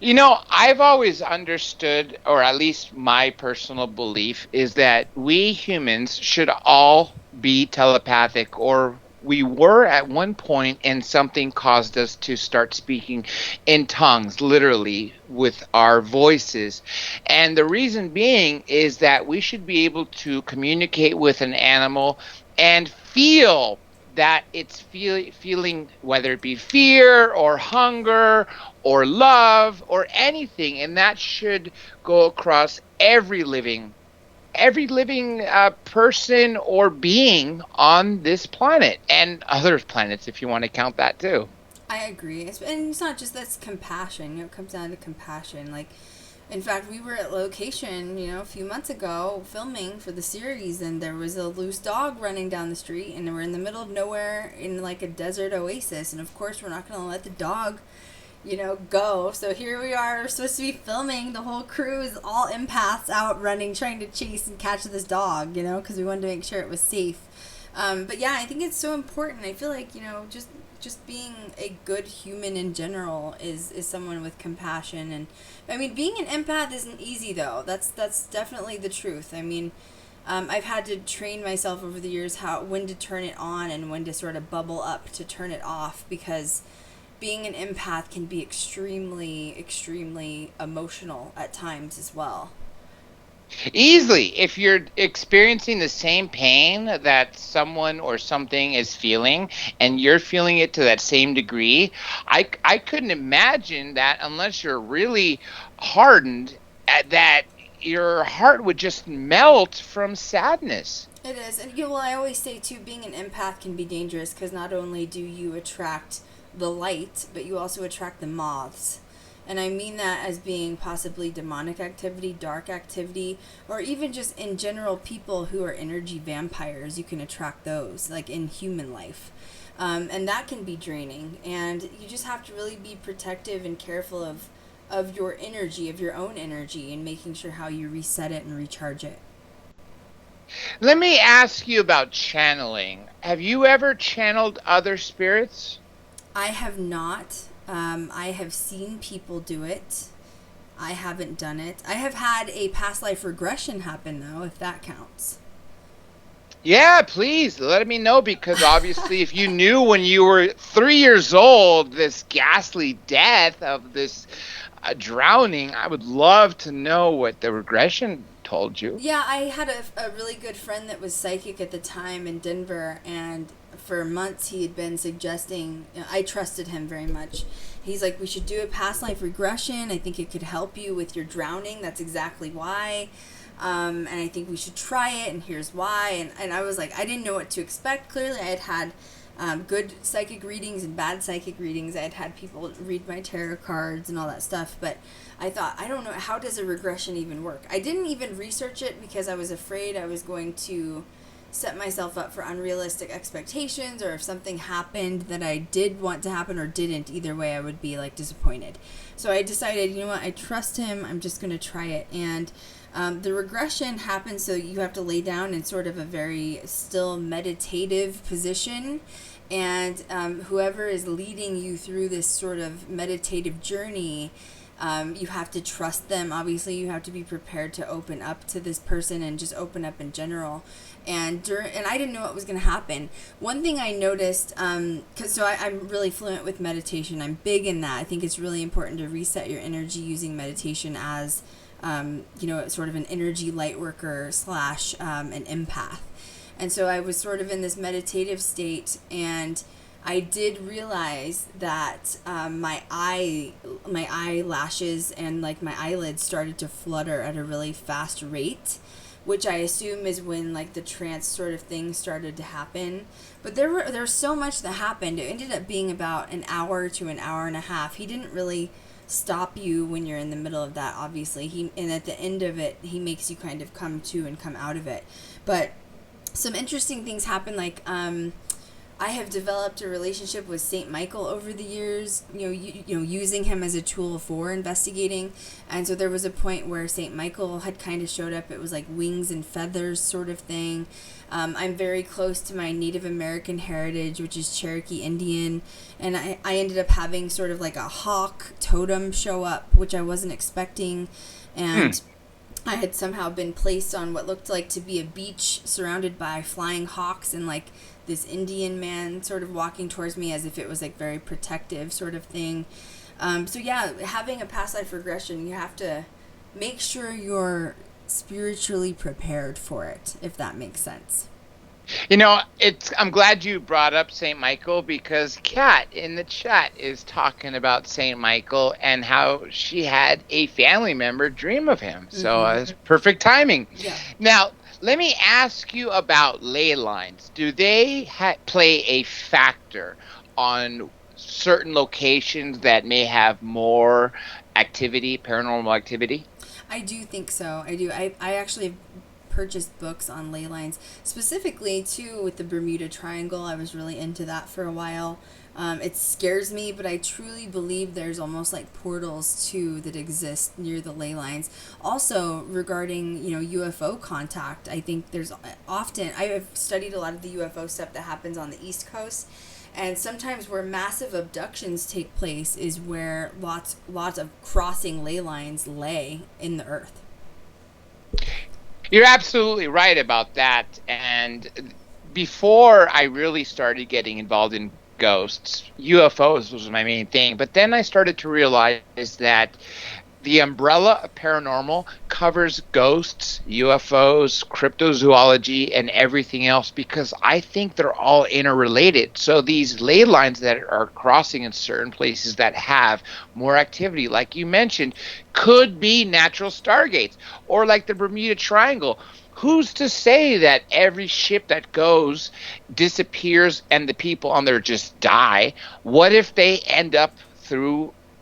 I've always understood, or at least my personal belief, is that we humans should all be telepathic, or we were at one point, and something caused us to start speaking in tongues, literally, with our voices. And the reason being is that we should be able to communicate with an animal and feel that it's feeling, whether it be fear or hunger or love or anything, and that should go across every living person or being on this planet, and other planets if you want to count that too. I agree. And it's not just that's compassion. It comes down to compassion. Like, in fact, we were at location, a few months ago filming for the series, and there was a loose dog running down the street, and we're in the middle of nowhere in like a desert oasis, and of course we're not going to let the dog go. So here we are, we're supposed to be filming. The whole crew is all empaths out running, trying to chase and catch this dog, because we wanted to make sure it was safe. But yeah, I think it's so important. I feel like, just being a good human in general is someone with compassion. And I mean, being an empath isn't easy though. That's definitely the truth. I mean, I've had to train myself over the years when to turn it on and when to sort of bubble up to turn it off, because being an empath can be extremely, extremely emotional at times as well. Easily, if you're experiencing the same pain that someone or something is feeling, and you're feeling it to that same degree, I couldn't imagine that unless you're really hardened, that your heart would just melt from sadness. It is. And I always say too, being an empath can be dangerous, because not only do you attract the light, but you also attract the moths. And I mean that as being possibly demonic activity, dark activity, or even just in general people who are energy vampires. You can attract those, like in human life. And that can be draining. And you just have to really be protective and careful of your energy, of your own energy, and making sure how you reset it and recharge it. Let me ask you about channeling. Have you ever channeled other spirits? I have not. I have seen people do it. I haven't done it. I have had a past life regression happen, though, if that counts. Yeah, please let me know, because obviously if you knew when you were 3 years old this ghastly death of this drowning, I would love to know what the regression told you. Yeah, I had a really good friend that was psychic at the time in Denver, and for months he had been suggesting, I trusted him very much. He's like, we should do a past life regression. I think it could help you with your drowning. That's exactly why. And I think we should try it, and here's why. And I was like, I didn't know what to expect. Clearly, I had good psychic readings and bad psychic readings. I had people read my tarot cards and all that stuff. But I thought, I don't know, how does a regression even work? I didn't even research it because I was afraid I was going to set myself up for unrealistic expectations, or if something happened that I did want to happen or didn't, either way I would be like disappointed. So I decided, you know what, I trust him, I'm just going to try it. And the regression happens, so you have to lay down in sort of a very still meditative position, and whoever is leading you through this sort of meditative journey, you have to trust them. Obviously, you have to be prepared to open up to this person and just open up in general. And I didn't know what was going to happen. One thing I noticed, I'm really fluent with meditation. I'm big in that. I think it's really important to reset your energy using meditation as, sort of an energy light worker / an empath. And so I was sort of in this meditative state, and I did realize that my eyelashes and like my eyelids started to flutter at a really fast rate, which I assume is when like the trance sort of thing started to happen. But there was so much that happened. It ended up being about an hour to an hour and a half. He didn't really stop you when you're in the middle of that, obviously. And at the end of it, he makes you kind of come to and come out of it. But some interesting things happen, like I have developed a relationship with Saint Michael over the years, using him as a tool for investigating. And so there was a point where Saint Michael had kind of showed up. It was like wings and feathers sort of thing. I'm very close to my Native American heritage, which is Cherokee Indian. And I ended up having sort of like a hawk totem show up, which I wasn't expecting. And I had somehow been placed on what looked like to be a beach surrounded by flying hawks, and like this Indian man sort of walking towards me as if it was like very protective sort of thing. So yeah, having a past life regression, you have to make sure you're spiritually prepared for it, if that makes sense. I'm glad you brought up St. Michael, because Kat in the chat is talking about St. Michael and how she had a family member dream of him. So it's perfect timing. Yeah. Now, let me ask you about ley lines. Do they play a factor on certain locations that may have more activity, paranormal activity? I do think so. I do. I actually purchased books on ley lines, specifically too with the Bermuda Triangle. I was really into that for a while. It scares me, but I truly believe there's almost like portals too that exist near the ley lines. Also, regarding UFO contact, I think there's often, I've studied a lot of the UFO stuff that happens on the East Coast, and sometimes where massive abductions take place is where lots of crossing ley lines lay in the earth. You're absolutely right about that. And before I really started getting involved in ghosts, UFOs was my main thing. But then I started to realize that the umbrella of paranormal covers ghosts, UFOs, cryptozoology, and everything else, because I think they're all interrelated. So these ley lines that are crossing in certain places that have more activity, like you mentioned, could be natural stargates, or like the Bermuda Triangle. Who's to say that every ship that goes disappears and the people on there just die? What if they end up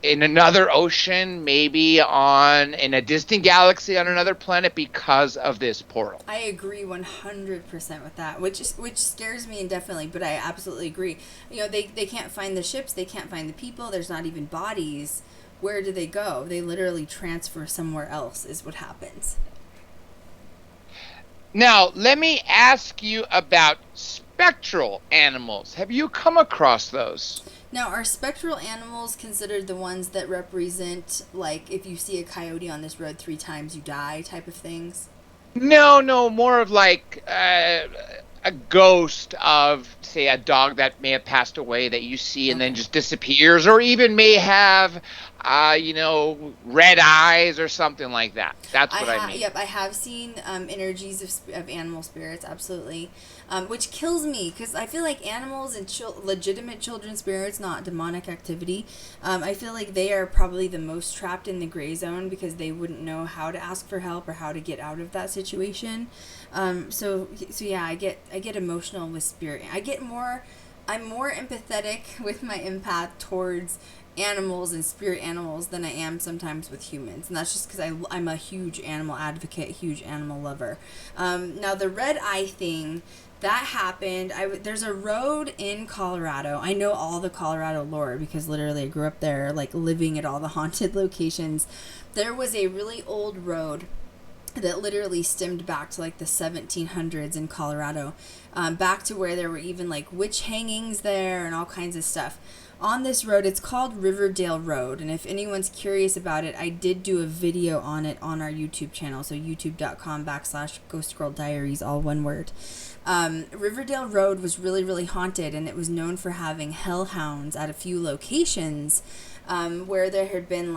in another ocean, maybe in a distant galaxy on another planet, because of this portal? I agree 100% with that, which scares me indefinitely, but I absolutely agree. They can't find the ships, they can't find the people, there's not even bodies. Where do they go? They literally transfer somewhere else is what happens. Now, let me ask you about spectral animals. Have you come across those? Now, are spectral animals considered the ones that represent, like, if you see a coyote on this road 3 times, you die type of things? No, more of like a ghost of, say, a dog that may have passed away that you see and then just disappears, or even may have, red eyes or something like that. That's what I mean. Yep, I have seen energies of animal spirits, absolutely. Which kills me, because I feel like animals and legitimate children's spirits, not demonic activity, I feel like they are probably the most trapped in the gray zone, because they wouldn't know how to ask for help or how to get out of that situation. So yeah, I get emotional with spirit. I'm more empathetic with my empath towards animals and spirit animals than I am sometimes with humans, and that's just because I'm a huge animal advocate, huge animal lover. Now the red eye thing that happened, there's a road in Colorado. I know all the Colorado lore because literally I grew up there, like living at all the haunted locations. There was a really old road that literally stemmed back to like the 1700s in Colorado, back to where there were even like witch hangings there and all kinds of stuff. on this road. It's called Riverdale Road, and if anyone's curious about it, I did do a video on it on our YouTube channel, so youtube.com/ghostgirldiaries, all one word. Riverdale Road was really, really haunted, and it was known for having hellhounds at a few locations, where there had been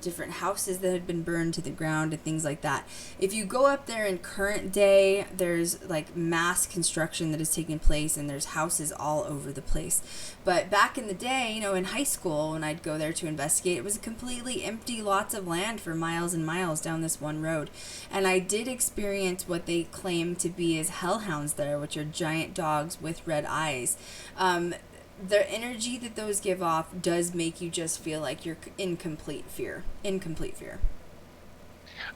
different houses that had been burned to the ground and things like that. If you go up there in current day, there's mass construction that is taking place, and there's houses all over the place. But back in the day, in high school, when I'd go there to investigate, it was completely empty lots of land for miles and miles down this one road. And I did experience what they claim to be as hellhounds there, which are giant dogs with red eyes. The energy that those give off does make you just feel like you're in complete fear.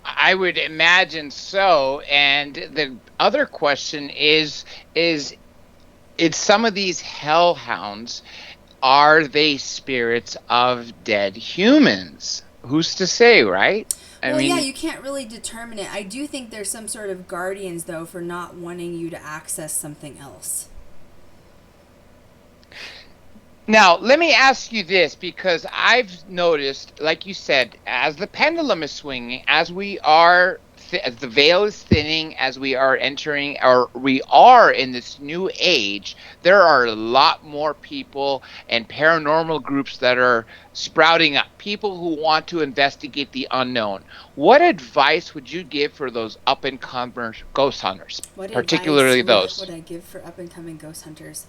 I would imagine so. And the other question is some of these hellhounds, are they spirits of dead humans? Who's to say, right? I mean, yeah, you can't really determine it. I do think there's some sort of guardians, though, for not wanting you to access something else. Now, let me ask you this, because I've noticed, like you said, as the pendulum is swinging, as we are, as the veil is thinning, as we are entering, or we are in this new age, there are a lot more people and paranormal groups that are sprouting up, people who want to investigate the unknown. What advice would you give for those up-and-coming ghost hunters, particularly those? What would I give for up-and-coming ghost hunters?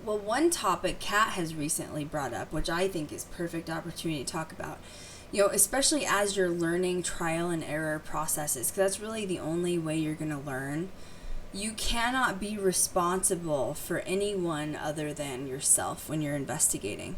Well, one topic Kat has recently brought up, which I think is perfect opportunity to talk about, especially as you're learning trial and error processes, because that's really the only way you're going to learn. You cannot be responsible for anyone other than yourself when you're investigating,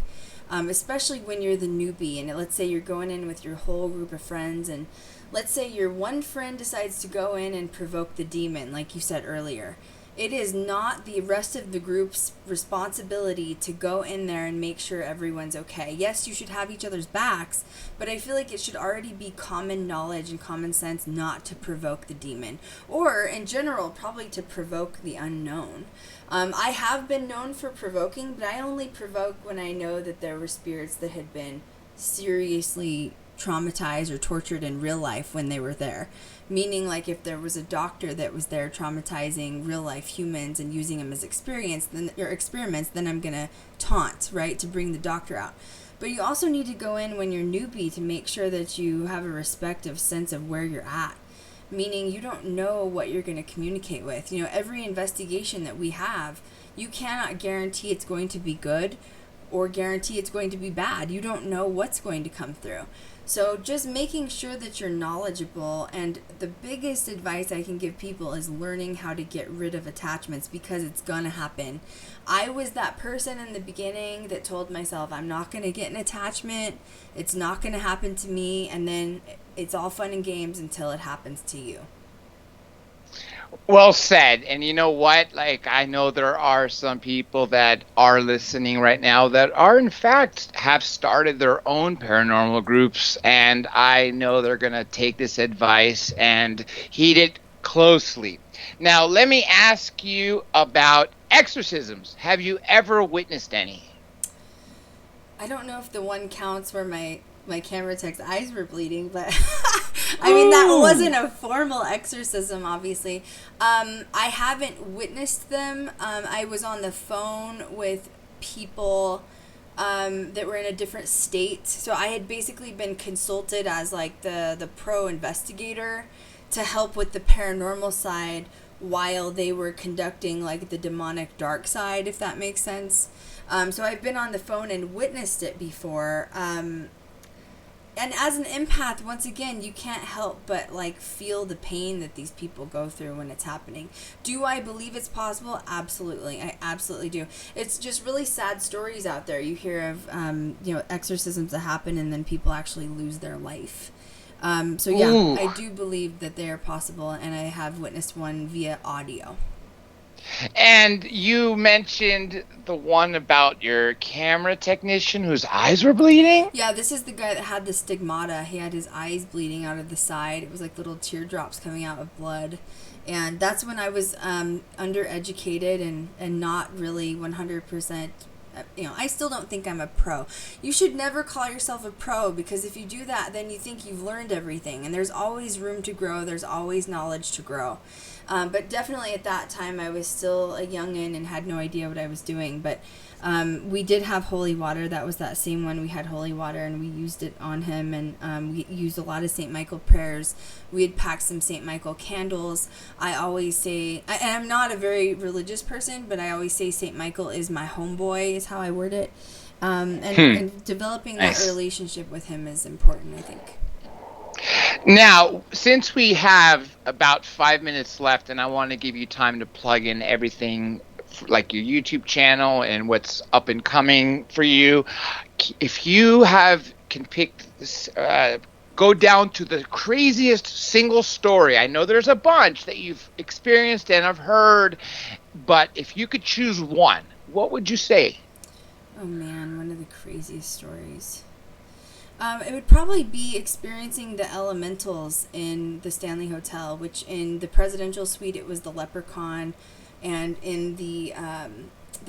especially when you're the newbie. And let's say you're going in with your whole group of friends, and let's say your one friend decides to go in and provoke the demon, like you said earlier. It is not the rest of the group's responsibility to go in there and make sure everyone's okay. Yes, you should have each other's backs, but I feel like it should already be common knowledge and common sense not to provoke the demon. Or, in general, probably to provoke the unknown. I have been known for provoking, but I only provoke when I know that there were spirits that had been seriously traumatized or tortured in real life when they were there. Meaning, if there was a doctor that was there traumatizing real life humans and using them as experiments, then I'm gonna taunt, right, to bring the doctor out. But you also need to go in when you're newbie to make sure that you have a respective sense of where you're at. Meaning, you don't know what you're going to communicate with. Every investigation that we have, you cannot guarantee it's going to be good or guarantee it's going to be bad. You don't know what's going to come through. So just making sure that you're knowledgeable, and the biggest advice I can give people is learning how to get rid of attachments, because it's gonna happen. I was that person in the beginning that told myself, I'm not gonna get an attachment, it's not gonna happen to me, and then it's all fun and games until it happens to you. Well said. And you know what? I know there are some people that are listening right now that are, in fact, have started their own paranormal groups. And I know they're going to take this advice and heed it closely. Now, let me ask you about exorcisms. Have you ever witnessed any? I don't know if the one counts where my camera tech's eyes were bleeding, but I mean, that wasn't a formal exorcism, obviously. I haven't witnessed them. I was on the phone with people that were in a different state. So I had basically been consulted as the pro investigator to help with the paranormal side while they were conducting the demonic dark side, if that makes sense. So I've been on the phone and witnessed it before. And as an empath, once again, you can't help but feel the pain that these people go through when it's happening. Do I believe it's possible? Absolutely. I absolutely do. It's just really sad stories out there. You hear of, exorcisms that happen and then people actually lose their life. So yeah, Ooh. I do believe that they are possible, and I have witnessed one via audio. And you mentioned the one about your camera technician whose eyes were bleeding? Yeah, this is the guy that had the stigmata. He had his eyes bleeding out of the side. It was like little teardrops coming out of blood. And that's when I was undereducated and not really 100%. I still don't think I'm a pro. You should never call yourself a pro, because if you do that, then you think you've learned everything. And there's always room to grow. There's always knowledge to grow. But definitely at that time, I was still a youngin' and had no idea what I was doing. But we did have holy water. That was that same one. We had holy water, and we used it on him. And we used a lot of St. Michael prayers. We had packed some St. Michael candles. I always say, and I'm not a very religious person, but I always say St. Michael is my homeboy, is how I word it. And developing that relationship with him is important, I think. Now, since we have about 5 minutes left, and I want to give you time to plug in everything like your YouTube channel and what's up and coming for you, if you can pick this, go down to the craziest single story. I know there's a bunch that you've experienced and have heard, but if you could choose one, what would you say? Oh man, one of the craziest stories. It would probably be experiencing the elementals in the Stanley Hotel, which in the presidential suite it was the leprechaun, and in the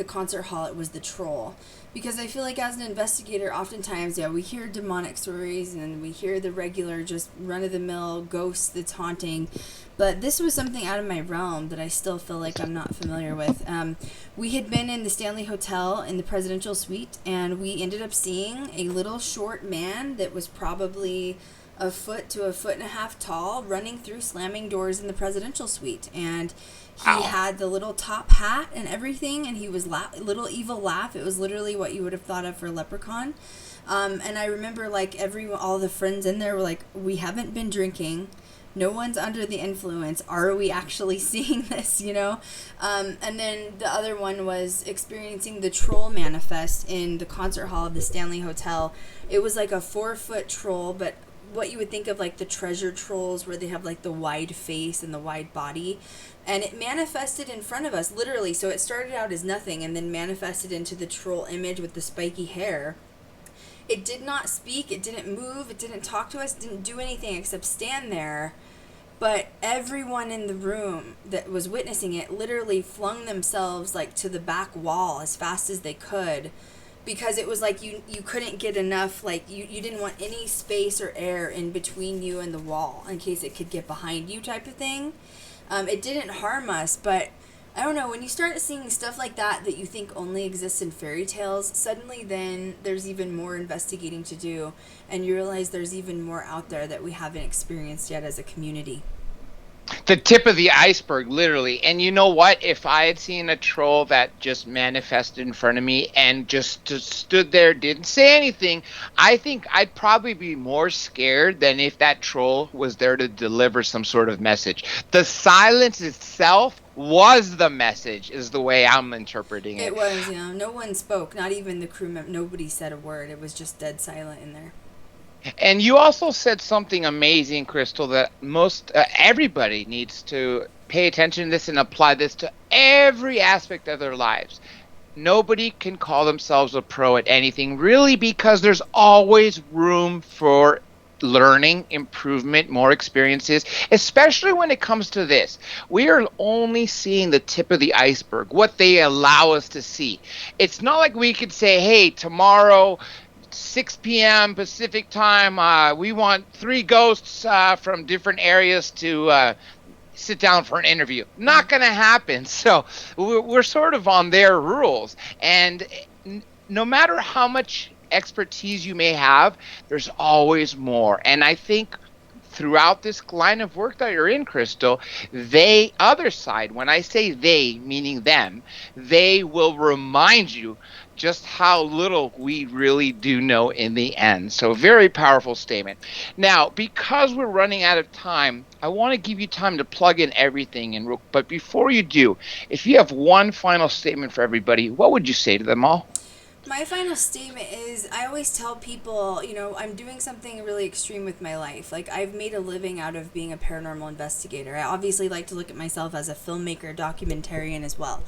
concert hall it was the troll. Because I feel like as an investigator, oftentimes, we hear demonic stories and we hear the regular, just run-of-the-mill ghost that's haunting. But this was something out of my realm that I still feel like I'm not familiar with. We had been in the Stanley Hotel in the presidential suite, and we ended up seeing a little short man that was probably a foot to a foot and a half tall, running through slamming doors in the presidential suite. And he had the little top hat and everything, and he was little evil laugh. It was literally what you would have thought of for a leprechaun. And I remember all the friends in there were like, we haven't been drinking. No one's under the influence. Are we actually seeing this, And then the other one was experiencing the troll manifest in the concert hall of the Stanley Hotel. It was like a 4-foot troll, but what you would think of like the treasure trolls, where they have like the wide face and the wide body. And it manifested in front of us, literally. So it started out as nothing and then manifested into the troll image with the spiky hair. It did not speak. It didn't move. It didn't talk to us. It didn't do anything except stand there. But everyone in the room that was witnessing it literally flung themselves like to the back wall as fast as they could, because it was like you couldn't get enough, like you didn't want any space or air in between you and the wall in case it could get behind you type of thing. It didn't harm us, but I don't know, when you start seeing stuff like that you think only exists in fairy tales, suddenly then there's even more investigating to do, and you realize there's even more out there that we haven't experienced yet as a community. The tip of the iceberg, literally. And you know what? If I had seen a troll that just manifested in front of me and just stood there, didn't say anything, I think I'd probably be more scared than if that troll was there to deliver some sort of message. The silence itself was the message, is the way I'm interpreting it. It was, no one spoke, not even the crew member. Nobody said a word. It was just dead silent in there. And you also said something amazing, Krystal, that everybody needs to pay attention to this and apply this to every aspect of their lives. Nobody can call themselves a pro at anything, really, because there's always room for learning, improvement, more experiences, especially when it comes to this. We are only seeing the tip of the iceberg, what they allow us to see. It's not like we could say, hey, tomorrow 6 p.m. Pacific time, we want 3 ghosts from different areas to sit down for an interview. Not going to happen. So we're sort of on their rules. And no matter how much expertise you may have, there's always more. And I think throughout this line of work that you're in, Krystal, other side, when I say they, meaning them, they will remind you just how little we really do know in the end. So very powerful statement. Now, because we're running out of time, I want to give you time to plug in everything. But before you do, if you have one final statement for everybody, what would you say to them all? My final statement is I always tell people, you know, I'm doing something really extreme with my life. Like, I've made a living out of being a paranormal investigator. I obviously like to look at myself as a filmmaker, documentarian as well.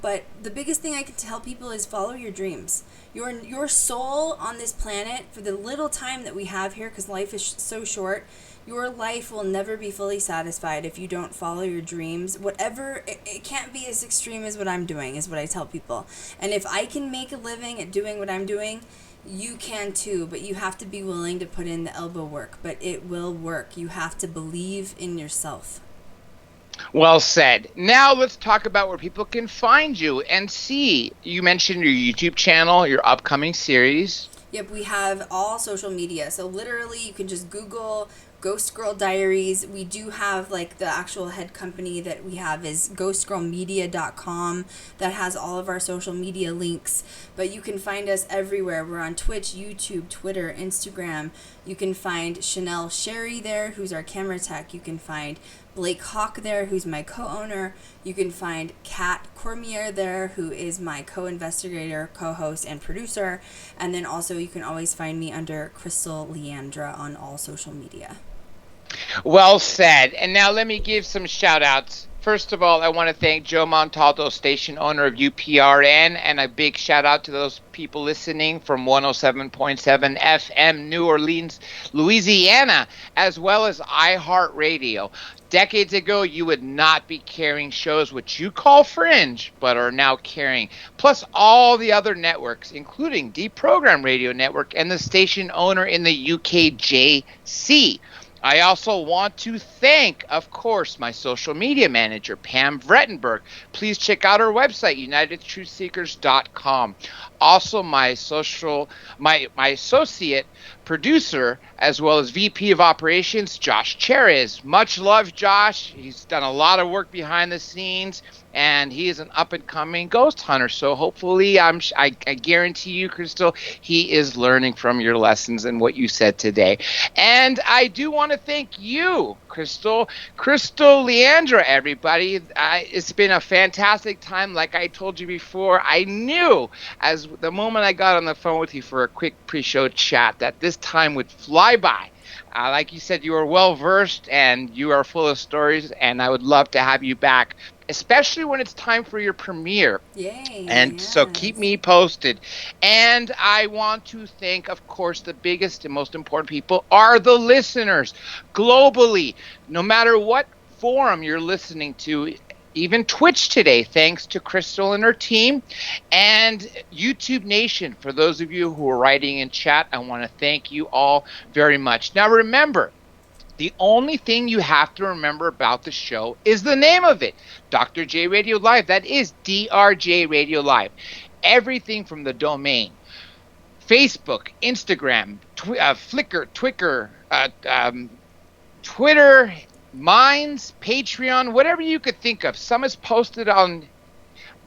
But the biggest thing I can tell people is follow your dreams. Your soul on this planet, for the little time that we have here, because life is so short, your life will never be fully satisfied if you don't follow your dreams. Whatever, it can't be as extreme as what I'm doing, is what I tell people. And if I can make a living at doing what I'm doing, you can too, but you have to be willing to put in the elbow work. But it will work. You have to believe in yourself. Well said. Now let's talk about where people can find you and see. You mentioned your YouTube channel, your upcoming series. Yep, we have all social media. So literally you can just Google Ghost Girl Diaries. We do have, like, the actual head company that we have is ghostgirlmedia.com. That has all of our social media links. But you can find us everywhere. We're on Twitch, YouTube, Twitter, Instagram. You can find Chanel Sherry there, who's our camera tech. You can find Blake Hawk there, who's my co-owner. You can find Kat CORMIER there, who is my co-investigator, co-host, and producer. And then also you can always find me under Krystal Leandra on all social media. Well said. And now let me give some shout outs. First of all, I want to thank Joe Montalto, station owner of UPRN, and a big shout out to those people listening from 107.7 FM New Orleans, Louisiana, as well as iHeartRadio. Decades ago, you would not be carrying shows which you call fringe, but are now carrying, plus all the other networks, including Deprogram Radio Network and the station owner in the UKJC. I also want to thank, of course, my social media manager, Pam Vrettenberg. Please check out our website, unitedtruthseekers.com. Also, my associate producer, as well as VP of Operations, Josh Cherez. Much love, Josh. He's done a lot of work behind the scenes, and he is an up-and-coming ghost hunter. So hopefully, I guarantee you, Krystal, he is learning from your lessons and what you said today. And I do want to thank you, Krystal Leandra, everybody. It's been a fantastic time. Like I told you before, I knew as the moment I got on the phone with you for a quick pre-show chat that this time would fly by. Like you said, you are well-versed and you are full of stories, and I would love to have you back, especially when it's time for your premiere. Yay. And yes. So keep me posted. And I want to thank, of course, the biggest and most important people are the listeners globally. No matter what forum you're listening to, even Twitch today, thanks to Krystal and her team, and YouTube Nation. For those of you who are writing in chat, I want to thank you all very much. Now remember, the only thing you have to remember about the show is the name of it, Dr. J Radio Live. That is DRJ Radio Live. Everything from the domain, Facebook, Instagram, Flickr, Twitter, Minds, Patreon, whatever you could think of. Some is posted on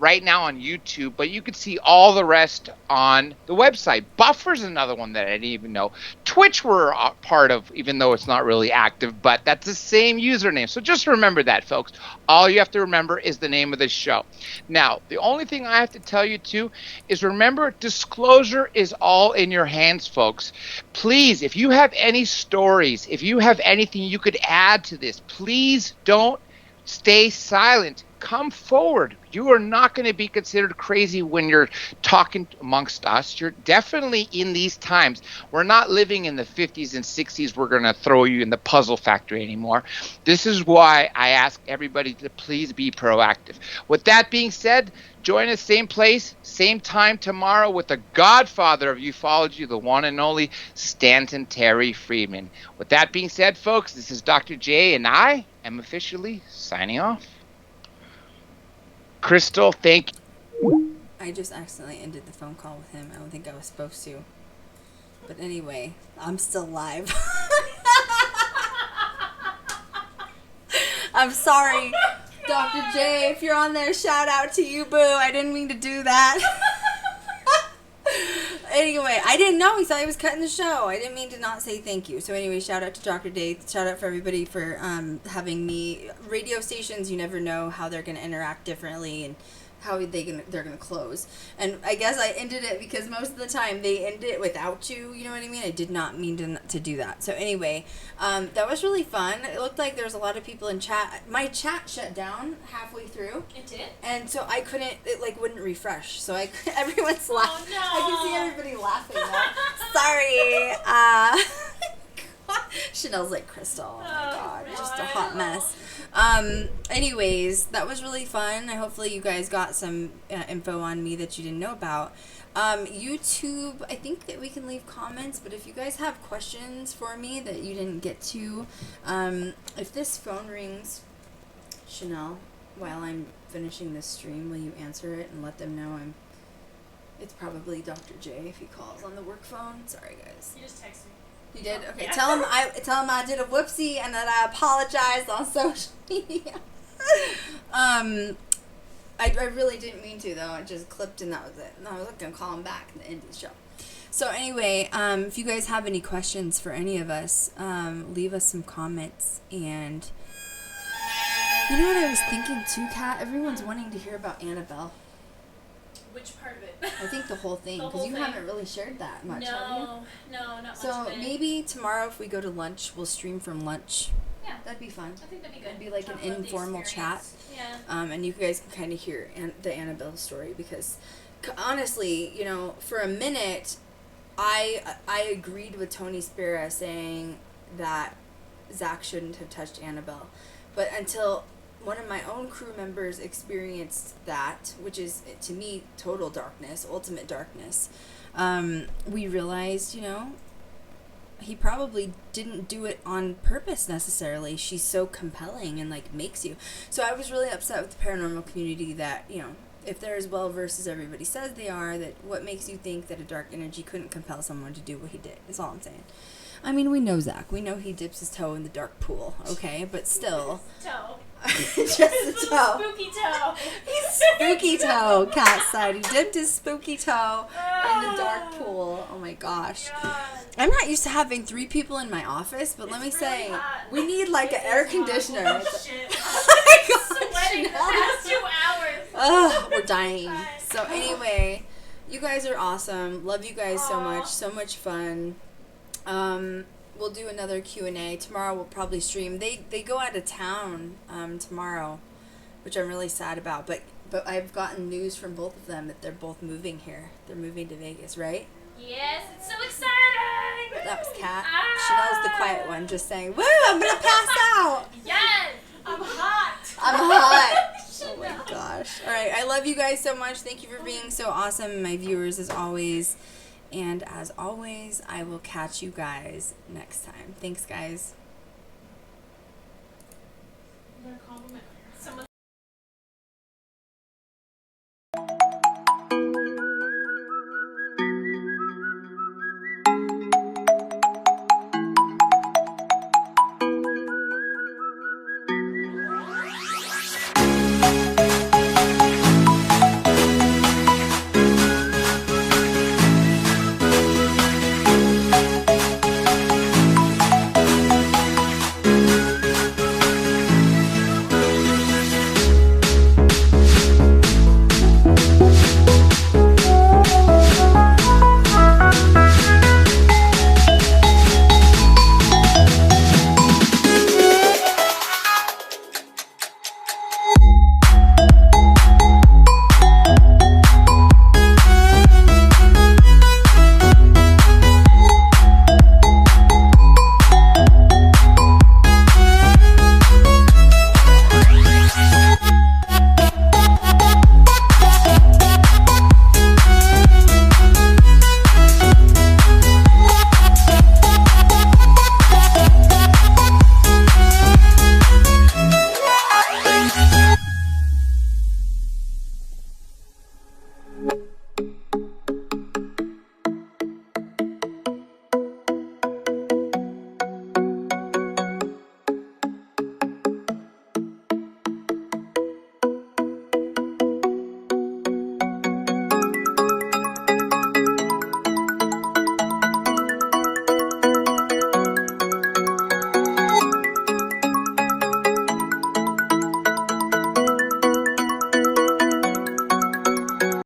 right now on YouTube, but you could see all the rest on the website. Buffer's another one that I didn't even know. Twitch we're a part of, even though it's not really active, but that's the same username. So just remember that, folks. All you have to remember is the name of the show. Now, the only thing I have to tell you, too, is remember, disclosure is all in your hands, folks. Please, if you have any stories, if you have anything you could add to this, please don't stay silent. Come forward. You are not going to be considered crazy when you're talking amongst us. You're definitely in these times. We're not living in the 50s and 60s. We're going to throw you in the puzzle factory anymore. This is why I ask everybody to please be proactive. With that being said, join us same place, same time tomorrow with the godfather of ufology, the one and only Stanton Terry Friedman. With that being said, folks, this is Dr. J, and I am officially signing off. Krystal, thank you. I just accidentally ended the phone call with him. I don't think I was supposed to. But anyway, I'm still live. I'm sorry, Dr. J. If you're on there, shout out to you, boo. I didn't mean to do that. Anyway, I didn't know. He thought he was cutting the show. I didn't mean to not say thank you. So anyway, shout out to Dr. J. Shout out for everybody for having me. Radio stations, you never know how they're going to interact differently and how they're gonna close. And I guess I ended it because most of the time they end it without you. You know what I mean? I did not mean to do that. So anyway, that was really fun. It looked like there was a lot of people in chat. My chat shut down halfway through. It did. And so I couldn't. It like wouldn't refresh. So everyone's laughing. Oh, no. I can see everybody laughing now. Sorry. Chanel's like, Krystal, oh my god, just a hot mess. Anyways, that was really fun. Hopefully you guys got some info on me that you didn't know about. YouTube, I think that we can leave comments, but if you guys have questions for me that you didn't get to, if this phone rings, Chanel, while I'm finishing this stream, will you answer it and let them know it's probably Dr. J if he calls on the work phone? Sorry, guys. You just text me. You did? Okay. Yeah. Tell him I did a whoopsie and that I apologized on social media. I really didn't mean to though. It just clipped and that was it. And I was gonna call him back at the end of the show. So anyway, if you guys have any questions for any of us, leave us some comments. And you know what I was thinking too, Kat? Everyone's wanting to hear about Annabelle. Which part of it? I think the whole thing, because you haven't really shared that much, have you? No, not much. So maybe tomorrow, if we go to lunch, we'll stream from lunch. Yeah, that'd be fun. I think that'd be good. It'd be like Talk an about the informal chat. experience. Yeah. And you guys can kind of hear the Annabelle story, because honestly, you know, for a minute, I agreed with Tony Spera saying that Zach shouldn't have touched Annabelle, but until one of my own crew members experienced that, which is, to me, total darkness, ultimate darkness, we realized, you know, he probably didn't do it on purpose necessarily. She's so compelling and, like, makes you. So I was really upset with the paranormal community that, you know, if they're as well-versed as everybody says they are, that what makes you think that a dark energy couldn't compel someone to do what he did, is all I'm saying. I mean, we know Zach. We know he dips his toe in the dark pool, okay? But still. Toe. Just a toe. Spooky toe. He's spooky toe, Cat said. He dipped his spooky toe in the dark pool. Oh my gosh. God. I'm not used to having 3 people in my office, but let me say, we need like an air conditioner. Oh, shit. Oh my gosh. Sweating the past 2 hours. Ugh, we're dying. So anyway, you guys are awesome. Love you guys so much. So much fun. We'll do another Q&A. Tomorrow we'll probably stream. They go out of town tomorrow, which I'm really sad about. But I've gotten news from both of them that they're both moving here. They're moving to Vegas, right? Yes, it's so exciting. That was Kat. Chanel's the quiet one, just saying, "Woo! I'm gonna pass out." Yes, I'm hot. I'm hot. Oh my gosh. All right, I love you guys so much. Thank you for being so awesome, my viewers, as always. And as always, I will catch you guys next time. Thanks, guys. I'm gonna compliment